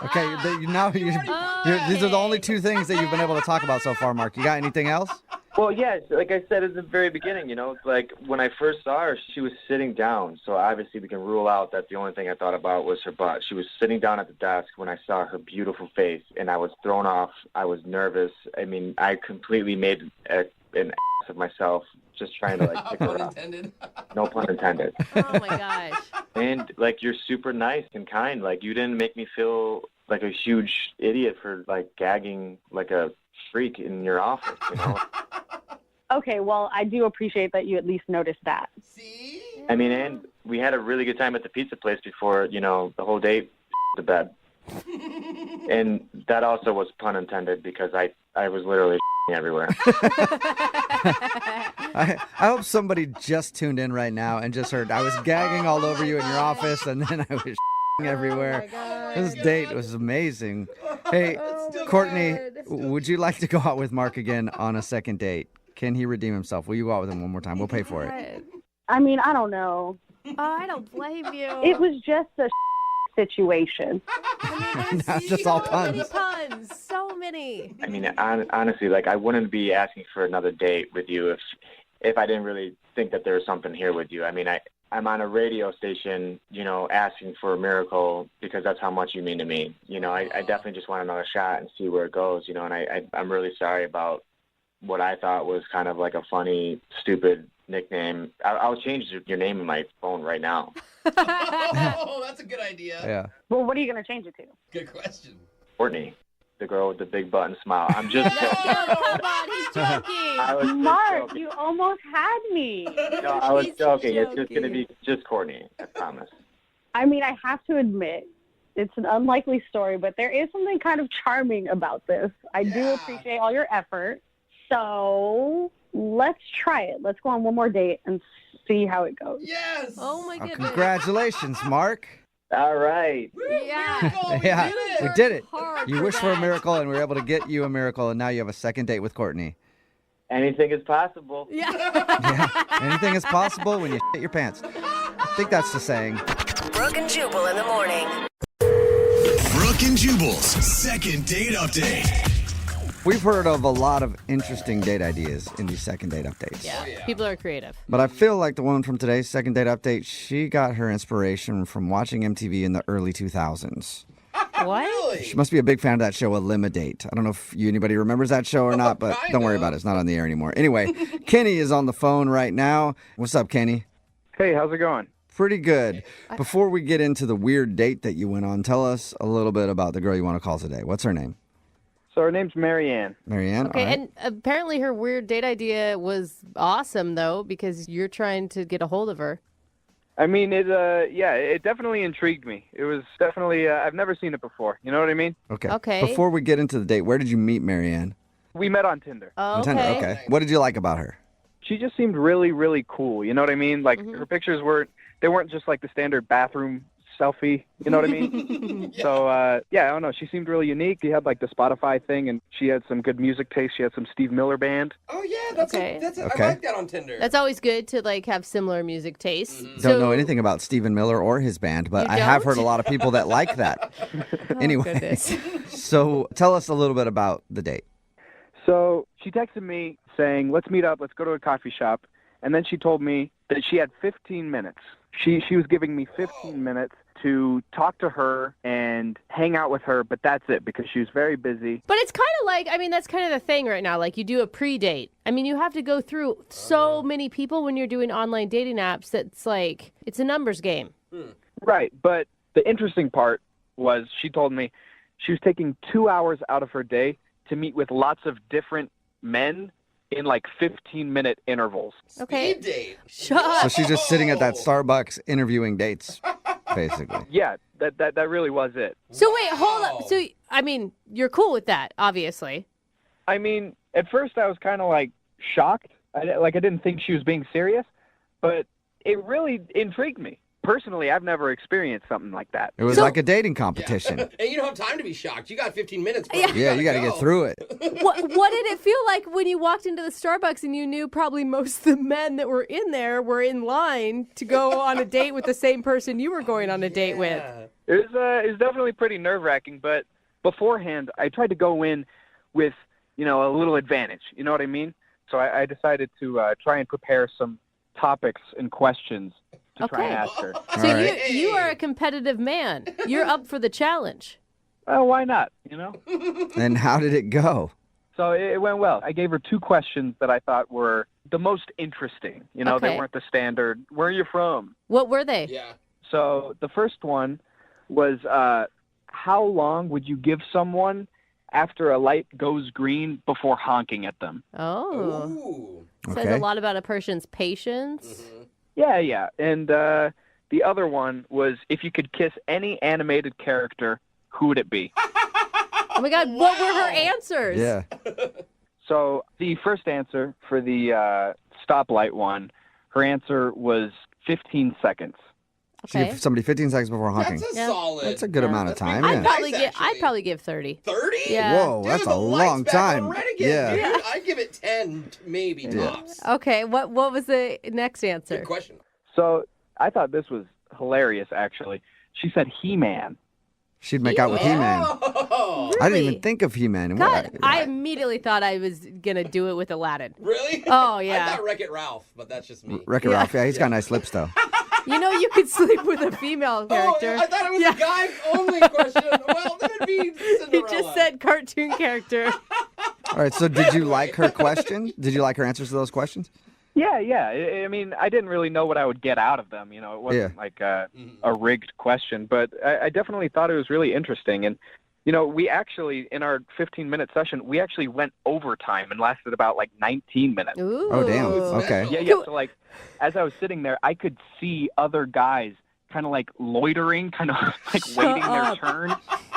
Okay, these are the only two things that you've been able to talk about so far, Mark. You got anything else? Well, yeah, like I said at the very beginning, you know, it's like when I first saw her, she was sitting down. So obviously we can rule out that the only thing I thought about was her butt. She was sitting down at the desk when I saw her beautiful face, and I was thrown off. I was nervous. I mean, I completely made an ass of myself just trying to, like, pick her up. No pun intended. Oh, my gosh. And, like, you're super nice and kind. Like, you didn't make me feel like a huge idiot for, like, gagging like a freak in your office, you know? Okay, well, I do appreciate that you at least noticed that. See? I mean, and we had a really good time at the pizza place before, you know, the whole date to bed. And that also was pun intended because I was literally everywhere. I hope somebody just tuned in right now and just heard I was gagging all over you in your office and then I was everywhere. This date was amazing. Hey, Courtney, would you like to go out with Mark again on a second date? Can he redeem himself? Will you go out with him one more time? We'll pay for it. I mean, I don't know. Oh, I don't blame you. It was just a situation. Now it's just all So many puns. puns. So many. I mean, honestly, like, I wouldn't be asking for another date with you if I didn't really think that there was something here with you. I mean, I'm on a radio station, you know, asking for a miracle because that's how much you mean to me. You know, I definitely just want another shot and see where it goes, you know, and I'm really sorry about what I thought was kind of like a funny, stupid nickname. I'll change your name in my phone right now. Oh, that's a good idea. Yeah. Well, what are you going to change it to? Good question. Courtney, the girl with the big butt and smile. I'm just joking. Come on, he's joking. I was just Mark, joking. you almost had me. No, I was He's joking. It's just going to joking. be just Courtney. I promise. I mean, I have to admit, it's an unlikely story, but there is something kind of charming about this. I do appreciate all your effort. So let's try it. Let's go on one more date and see how it goes. Yes. Oh my goodness. Congratulations, Mark. All right. Yeah. Yeah, we did it. Hard You for wished for a that. miracle, and we were able to get you a miracle, and now you have a second date with Courtney. Anything is possible. Yeah. Yeah, anything is possible when you shit your pants. I think that's the saying. Brooke and Jubal in the morning. Brooke and Jubal's second date update. We've heard of a lot of interesting date ideas in these second date updates. Yeah. People are creative. But I feel like the one from today's second date update, she got her inspiration from watching MTV in the early 2000s. What? She must be a big fan of that show, Eliminate. I don't know if anybody remembers that show or not, but don't worry about it. It's not on the air anymore. Anyway, Kenny is on the phone right now. What's up, Kenny? Hey, how's it going? Pretty good. Before we get into the weird date that you went on, tell us a little bit about the girl you want to call today. What's her name? So her name's Marianne. Marianne? Okay, all right. and apparently her weird date idea was awesome, though, because you're trying to get a hold of her. I mean, it definitely intrigued me. It was definitely, I've never seen it before. You know what I mean? Okay. Okay. Before we get into the date, where did you meet Marianne? We met on Tinder. Oh, On Tinder, okay. What did you like about her? She just seemed really, really cool. You know what I mean? Like her pictures weren't just like the standard bathroom selfie. You know what I mean? So, I don't know. She seemed really unique. She had like the Spotify thing, and she had some good music taste. She had some Steve Miller Band. Oh yeah, that's Okay. I like that on Tinder. That's always good to like have similar music tastes. Don't know anything about Stephen Miller or his band, but You I have don't? heard a lot of people that like that. Anyway, goodness. so tell us a little bit about the date. So she texted me saying, "Let's meet up. Let's go to a coffee shop." And then she told me that she had 15 minutes. She was giving me 15 minutes to talk to her and hang out with her, but that's it because she was very busy. But it's kind of like, I mean, that's kind of the thing right now. Like you do a pre-date. I mean, you have to go through so many people when you're doing online dating apps that's like, it's a numbers game. Right, but the interesting part was she told me she was taking 2 hours out of her day to meet with lots of different men in like 15-minute intervals. Okay. Speed date. Shut up. So she's just sitting at that Starbucks interviewing dates, basically. Yeah, that really was it. So wait, hold up. So, I mean, you're cool with that, obviously. I mean, at first I was kind of like shocked. I didn't think she was being serious, but it really intrigued me. Personally, I've never experienced something like that. It was like a dating competition. And you don't have time to be shocked. You got 15 minutes. Bro. Yeah, you got to get through it. What did it feel like when you walked into the Starbucks and you knew probably most of the men that were in there were in line to go on a date with the same person you were going on a date with? It was definitely pretty nerve-wracking, but beforehand, I tried to go in with, a little advantage. You know what I mean? So I decided to try and prepare some topics and questions to try and ask her. So you are a competitive man. You're up for the challenge. Well, why not, And how did it go? So it went well. I gave her 2 questions that I thought were the most interesting. They Okay. weren't the standard, where are you from? What were they? Yeah. So the first one was, how long would you give someone after a light goes green before honking at them? Oh. Ooh. Says a lot about a person's patience. Yeah. And the other one was, if you could kiss any animated character, who would it be? Oh my God, what were her answers? Yeah. So the first answer for the stoplight one, her answer was 15 seconds. She gave somebody 15 seconds before honking. That's a solid. That's a good amount of time. I'd Yeah. probably give 30. 30? Yeah. Whoa, that's a long time. Yeah. Yeah. Dude, I'd give it 10, maybe tops. Okay, what was the next answer? Good question. So I thought this was hilarious, actually. She said He-Man. She'd make out with He-Man. Oh, I didn't even think of He-Man. God, I immediately thought I was going to do it with Aladdin. really? Oh, yeah. I thought Wreck-It Ralph, but that's just me. Wreck-It Ralph. Yeah, he's got nice lips, though. You know you could sleep with a female character. Oh, I thought it was a guy-only question. Well, then it'd be He Cinderella. just said cartoon character. All right, so did you like her question? Did you like her answers to those questions? Yeah. I mean, I didn't really know what I would get out of them. You know, it wasn't like a rigged question, but I definitely thought it was really interesting. And, you know, we actually, in our 15-minute session, we actually went overtime and lasted about like 19 minutes. Ooh. Oh, damn. Okay. Yeah. So, like, as I was sitting there, I could see other guys kind of like loitering, kind of like waiting their turn.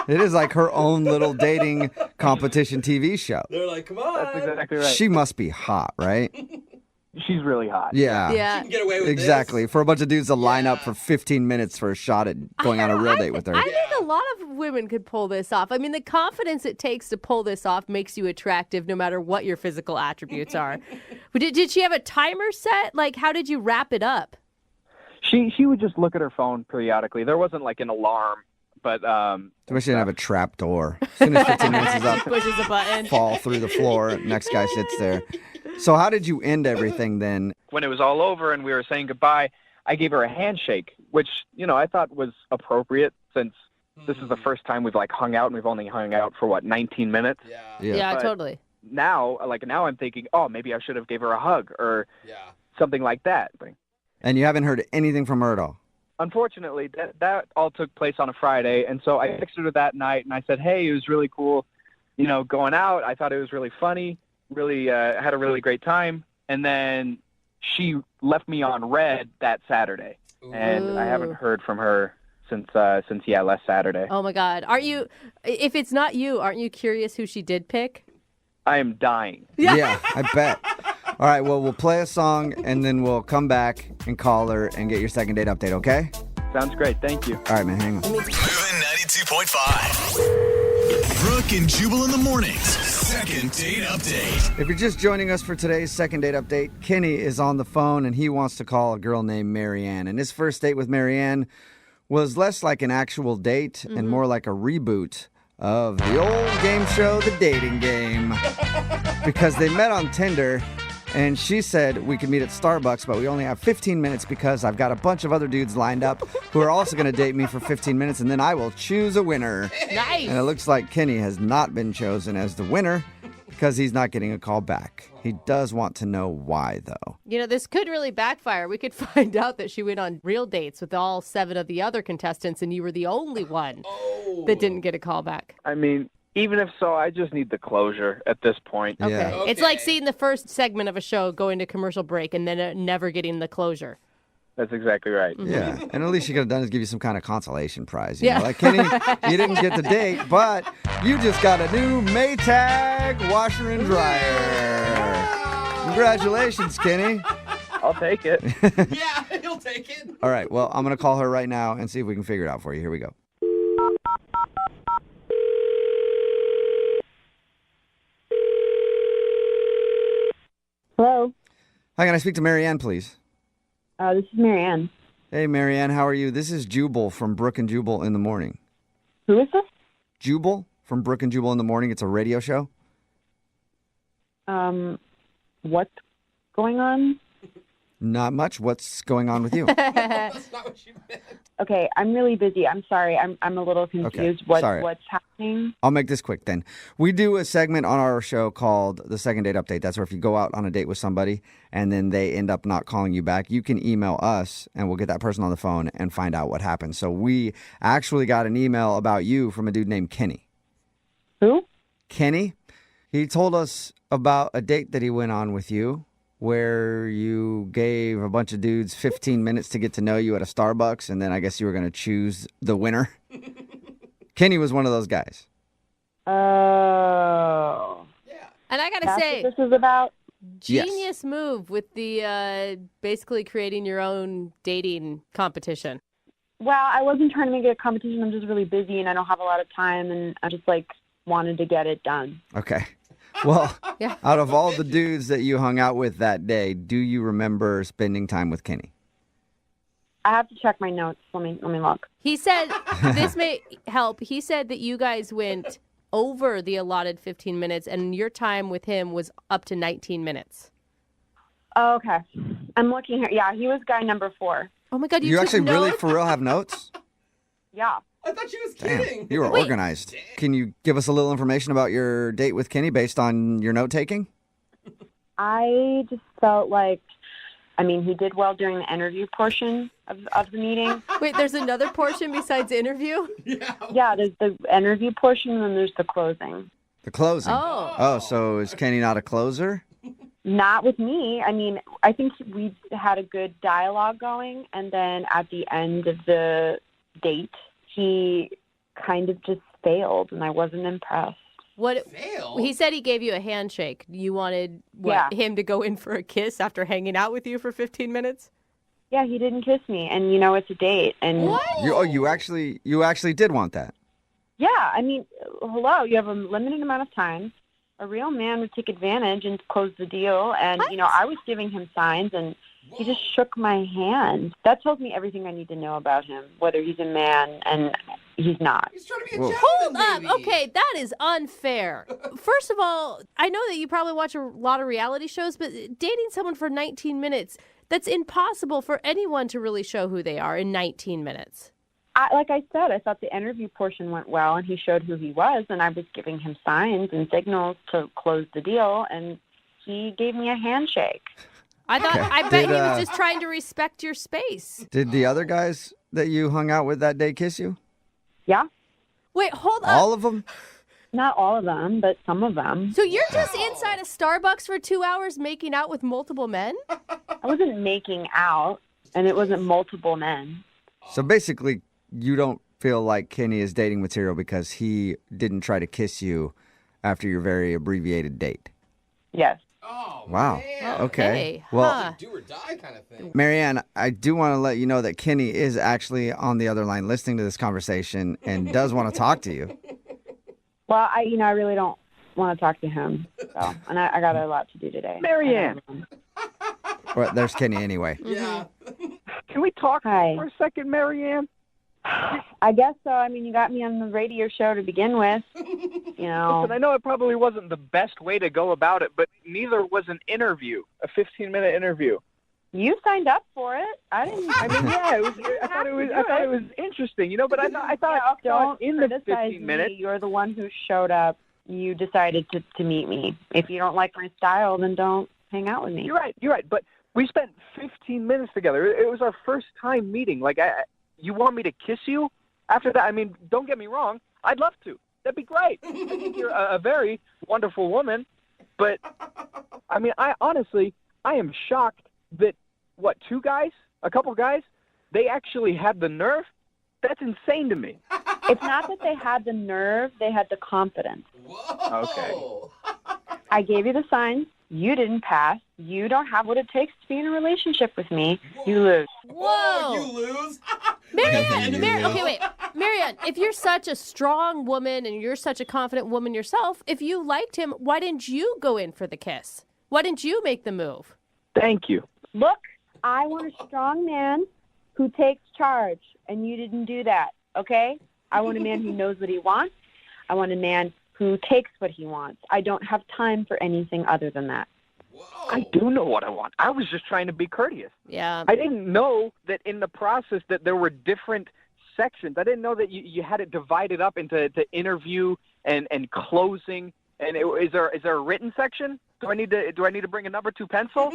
It is like her own little dating competition TV show. They're like, come on. That's exactly right. She must be hot, right? She's really hot. Yeah. Yeah. You can get away with Exactly. For a bunch of dudes to line up for 15 minutes for a shot at going on a real date with her. I think a lot of women could pull this off. I mean, the confidence it takes to pull this off makes you attractive no matter what your physical attributes are. Did she have a timer set? Like, how did you wrap it up? She would just look at her phone periodically. There wasn't like an alarm, but Too much she didn't have a trap door. As soon as 15 minutes is up, Pushes a button. fall through the floor. Next guy sits there. So how did you end everything then? when it was all over and we were saying goodbye, I gave her a handshake, which, you know, I thought was appropriate since this is the first time we've like hung out and we've only hung out for 19 minutes. Yeah, But totally. Now I'm thinking, oh, maybe I should have gave her a hug or something like that. And you haven't heard anything from her at all? Unfortunately, that all took place on a Friday, and so I texted her that night, and I said, hey, it was really cool, you know, going out. I thought it was really funny, really had a really great time, and then she left me on red that Saturday, and I haven't heard from her since last Saturday. Oh, my God. Aren't you, if it's not you, aren't you curious who she did pick? I am dying. Yeah, I bet. All right, well, we'll play a song, and then we'll come back and call her and get your second date update, okay? Sounds great. Thank you. All right, man, hang on. Moving 92.5. Brooke and Jubal in the mornings. Second date update. If you're just joining us for today's second date update, Kenny is on the phone, and he wants to call a girl named Marianne. And his first date with Marianne was less like an actual date and more like a reboot of the old game show, The Dating Game. Because they met on Tinder, and she said we could meet at Starbucks, but we only have 15 minutes because I've got a bunch of other dudes lined up who are also going to date me for 15 minutes, and then I will choose a winner. Nice. And it looks like Kenny has not been chosen as the winner because he's not getting a call back. He does want to know why, though. You know, this could really backfire. We could find out that she went on real dates with all 7 of the other contestants, and you were the only one that didn't get a call back. I mean, even if so, I just need the closure at this point. Okay. It's like seeing the first segment of a show going to commercial break and then never getting the closure. That's exactly right. Yeah, and at least she could have done is give you some kind of consolation prize. You know? Like, Kenny, you didn't get the date, but you just got a new Maytag washer and dryer. Congratulations, Kenny. I'll take it. Yeah, he'll take it. All right, well, I'm going to call her right now and see if we can figure it out for you. Here we go. Hello. Hi, can I speak to Marianne, please? This is Marianne. Hey, Marianne, how are you? This is Jubal from Brooke and Jubal in the Morning. Who is this? Jubal from Brooke and Jubal in the Morning. It's a radio show. What's going on? Not much. What's going on with you? That's not what you meant. Okay, I'm really busy. I'm sorry. I'm a little confused. Okay, sorry. What's happening? I'll make this quick then. We do a segment on our show called the Second Date Update. That's where if you go out on a date with somebody and then they end up not calling you back, you can email us and we'll get that person on the phone and find out what happened. So we actually got an email about you from a dude named Kenny. Who? Kenny. He told us about a date that he went on with you where you gave a bunch of dudes 15 minutes to get to know you at a Starbucks, and then I guess you were going to choose the winner. Kenny was one of those guys. Oh. And I got to That's say, what this is about? genius move with the basically creating your own dating competition. Well, I wasn't trying to make it a competition. I'm just really busy, and I don't have a lot of time, and I just, wanted to get it done. Okay. Well, out of all the dudes that you hung out with that day, do you remember spending time with Kenny? I have to check my notes. Let me look. He said, this may help. He said that you guys went over the allotted 15 minutes and your time with him was up to 19 minutes. Oh, okay. I'm looking here. Yeah, he was guy number 4. Oh my God, you took actually notes? really for real have notes? Yeah. I thought she was Damn, kidding. you were organized. Can you give us a little information about your date with Kenny based on your note taking? I just felt like, I mean, he did well during the interview portion of the meeting. Wait, there's another portion besides interview? Yeah, there's the interview portion and then there's the closing. The closing. Oh. So is Kenny not a closer? Not with me. I mean, I think we had a good dialogue going, and then at the end of the date, he kind of just failed, and I wasn't impressed. What? He said he gave you a handshake. You wanted him to go in for a kiss after hanging out with you for 15 minutes? Yeah, he didn't kiss me, and it's a date. And You actually did want that. Yeah, I mean, hello, you have a limited amount of time. A real man would take advantage and close the deal. And, I was giving him signs, and he just shook my hand. That tells me everything I need to know about him, whether he's a man, and he's not. He's trying to be a Hold up. Okay, that is unfair. First of all, I know that you probably watch a lot of reality shows, but dating someone for 19 minutes, that's impossible for anyone to really show who they are in 19 minutes. Like I said, I thought the interview portion went well, and he showed who he was, and I was giving him signs and signals to close the deal, and he gave me a handshake. I bet he was just trying to respect your space. Did the other guys that you hung out with that day kiss you? Yeah. Wait, hold up. All of them? Not all of them, but some of them. So you're just inside a Starbucks for 2 hours making out with multiple men? I wasn't making out, and it wasn't multiple men. So basically, you don't feel like Kenny is dating material because he didn't try to kiss you after your very abbreviated date? Yes. Oh, wow. man. Okay. Well, do or die kind of thing. Marianne, I do want to let you know that Kenny is actually on the other line listening to this conversation and does want to talk to you. Well, I really don't want to talk to him. So, and I got a lot to do today. Marianne. Well, there's Kenny anyway. Yeah. Can we talk Hi. for a second, Marianne? I guess so. I mean, you got me on the radio show to begin with. Listen, I know it probably wasn't the best way to go about it, but neither was an interview, a 15-minute interview. You signed up for it. I didn't. I mean, yeah, I thought it was interesting, but I thought in the 15 minutes. You're the one who showed up. You decided to meet me. If you don't like my style, then don't hang out with me. You're right. But we spent 15 minutes together. It was our first time meeting. You want me to kiss you after that? I mean, don't get me wrong. I'd love to. That'd be great. I think you're a very wonderful woman. But, I mean, I am shocked that, a couple guys, they actually had the nerve? That's insane to me. It's not that they had the nerve. They had the confidence. Whoa. Okay. I gave you the signs. You didn't pass. You don't have what it takes to be in a relationship with me. You lose. Whoa. You lose? Marianne, if you're such a strong woman and you're such a confident woman yourself, if you liked him, why didn't you go in for the kiss? Why didn't you make the move? Thank you. Look, I want a strong man who takes charge, and you didn't do that, okay? I want a man who knows what he wants. I want a man who takes what he wants. I don't have time for anything other than that. Whoa. I do know what I want. I was just trying to be courteous. Yeah. I didn't know that in the process that there were different sections. I didn't know that you had it divided up into interview and closing. And is there a written section? Do I need to bring a number 2 pencil?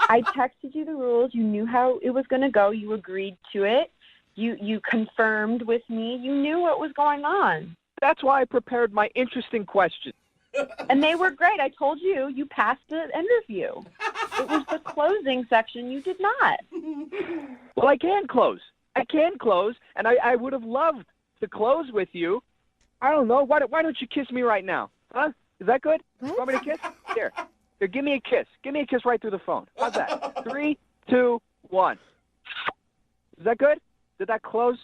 I texted you the rules. You knew how it was going to go. You agreed to it. You confirmed with me. You knew what was going on. That's why I prepared my interesting questions. And they were great. I told you, you passed the interview. It was the closing section. You did not. Well, I can close, and I would have loved to close with you. I don't know. Why don't you kiss me right now? Huh? Is that good? What? You want me to kiss? Here, give me a kiss. Give me a kiss right through the phone. How's that? 3, 2, 1. Is that good? Did that close?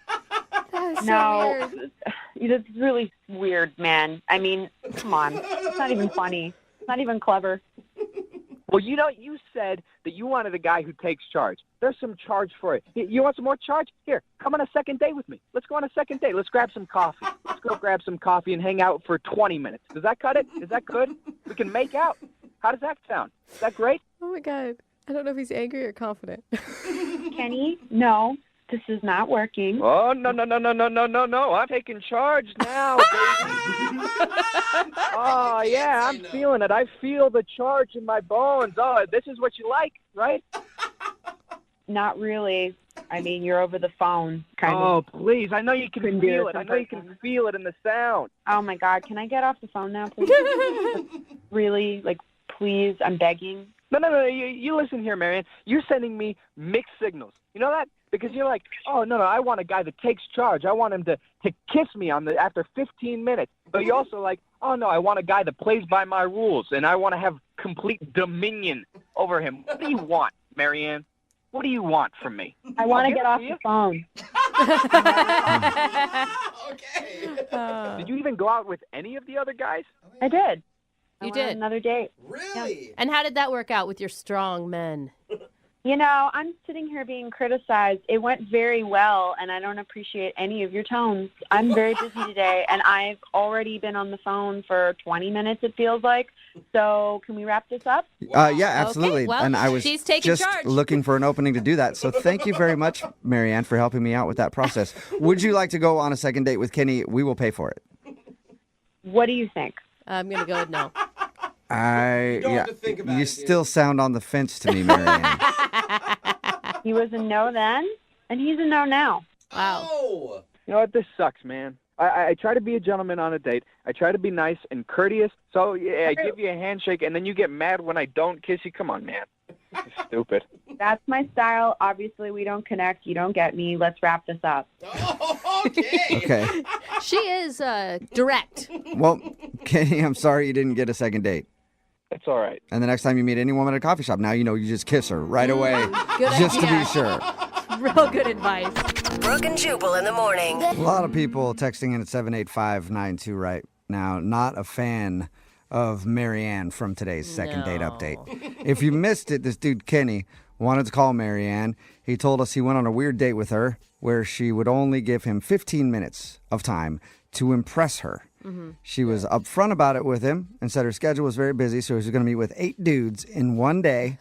That was No. so weird. It's really weird, man. I mean, come on. It's not even funny. It's not even clever. Well, you said that you wanted a guy who takes charge. There's some charge for it. You want some more charge? Here, come on a second date with me. Let's go on a second date. Let's grab some coffee. Let's go grab some coffee and hang out for 20 minutes. Does that cut it? Is that good? We can make out. How does that sound? Is that great? Oh, my God. I don't know if he's angry or confident. Kenny, no. this is not working. Oh, no. I'm taking charge now, baby. Oh, yeah, I'm feeling it. I feel the charge in my bones. Oh, this is what you like, right? Not really. I mean, you're over the phone. Oh, please. I know you can feel it. I know you can feel it in the sound. Oh, my God. Can I get off the phone now, please? Really? Like, please, I'm begging. No. You listen here, Marianne. You're sending me mixed signals. You know that? Because you're like, oh, no, I want a guy that takes charge. I want him to kiss me after 15 minutes. But you're also like, oh, no, I want a guy that plays by my rules, and I want to have complete dominion over him. What do you want, Marianne? What do you want from me? I want to get off the phone. Okay. Did you even go out with any of the other guys? I did. You I went did? on another date. Really? And how did that work out with your strong men? You know, I'm sitting here being criticized. It went very well, and I don't appreciate any of your tones. I'm very busy today, and I've already been on the phone for 20 minutes, it feels like. So can we wrap this up? Yeah, absolutely. Okay, well, and I was she's taking just charge. looking for an opening to do that. So thank you very much, Marianne, for helping me out with that process. Would you like to go on a second date with Kenny? We will pay for it. What do you think? I'm going to go with no. You still sound on the fence to me, Marianne. He was a no then, and he's a no now. Wow. Oh. You know what? This sucks, man. I try to be a gentleman on a date. I try to be nice and courteous. So, yeah, I give you a handshake, and then you get mad when I don't kiss you. Come on, man. You're stupid. That's my style. Obviously, we don't connect. You don't get me. Let's wrap this up. Okay. She is direct. Well, Kenny, I'm sorry you didn't get a second date. It's all right. And the next time you meet any woman at a coffee shop, now you know you just kiss her right away. Good just idea. to be sure. Real good advice. Brooke and Jubal in the morning. A lot of people texting in at 78592 right now, not a fan of Marianne from today's second date update. If you missed it, this dude Kenny wanted to call Marianne. He told us he went on a weird date with her where she would only give him 15 minutes of time to impress her. Mm-hmm. She was upfront about it with him and said her schedule was very busy, so she was going to meet with 8 dudes in one day.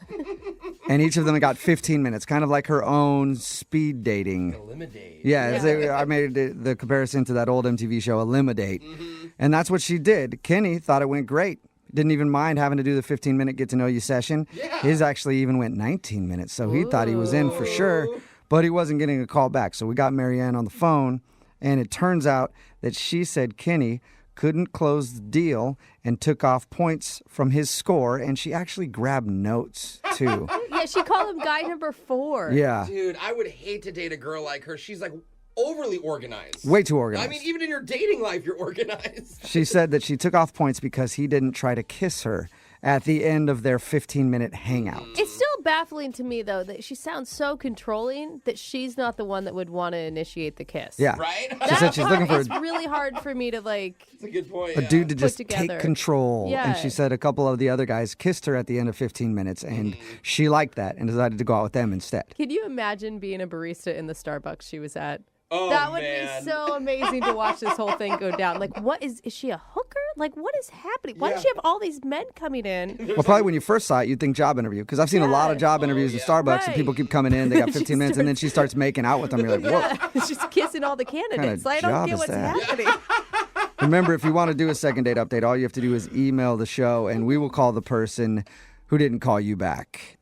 And each of them got 15 minutes, kind of like her own speed dating. Eliminate. Yeah. I made the comparison to that old MTV show, Eliminate. Mm-hmm. And that's what she did. Kenny thought it went great. Didn't even mind having to do the 15-minute get-to-know-you session. Yeah. His actually even went 19 minutes, so he thought he was in for sure, but he wasn't getting a call back. So we got Marianne on the phone, and it turns out that she said Kenny couldn't close the deal and took off points from his score, and she actually grabbed notes, too. Yeah, she called him guy number 4. Yeah. Dude, I would hate to date a girl like her. She's like overly organized. Way too organized. I mean, even in your dating life, you're organized. She said that she took off points because he didn't try to kiss her at the end of their 15-minute hangout. It's still baffling to me, though, that she sounds so controlling that she's not the one that would want to initiate the kiss. Yeah. Right? She said she's looking for It's really hard for me to, like, That's a good point. a dude to just together. take control. Yeah. And she said a couple of the other guys kissed her at the end of 15 minutes, and she liked that and decided to go out with them instead. Can you imagine being a barista in the Starbucks she was at? Oh, that would man. be so amazing to watch this whole thing go down. Like, what is she a hooker? Like, what is happening? Why does she have all these men coming in? Well, probably when you first saw it, you'd think job interview. Because I've seen a lot of job interviews in Starbucks, and people keep coming in, they got 15 minutes, and then she starts making out with them. You're like, whoa. She's kissing all the candidates. Kinda I don't job get is what's that? happening. Remember, if you want to do a second date update, all you have to do is email the show, and we will call the person who didn't call you back.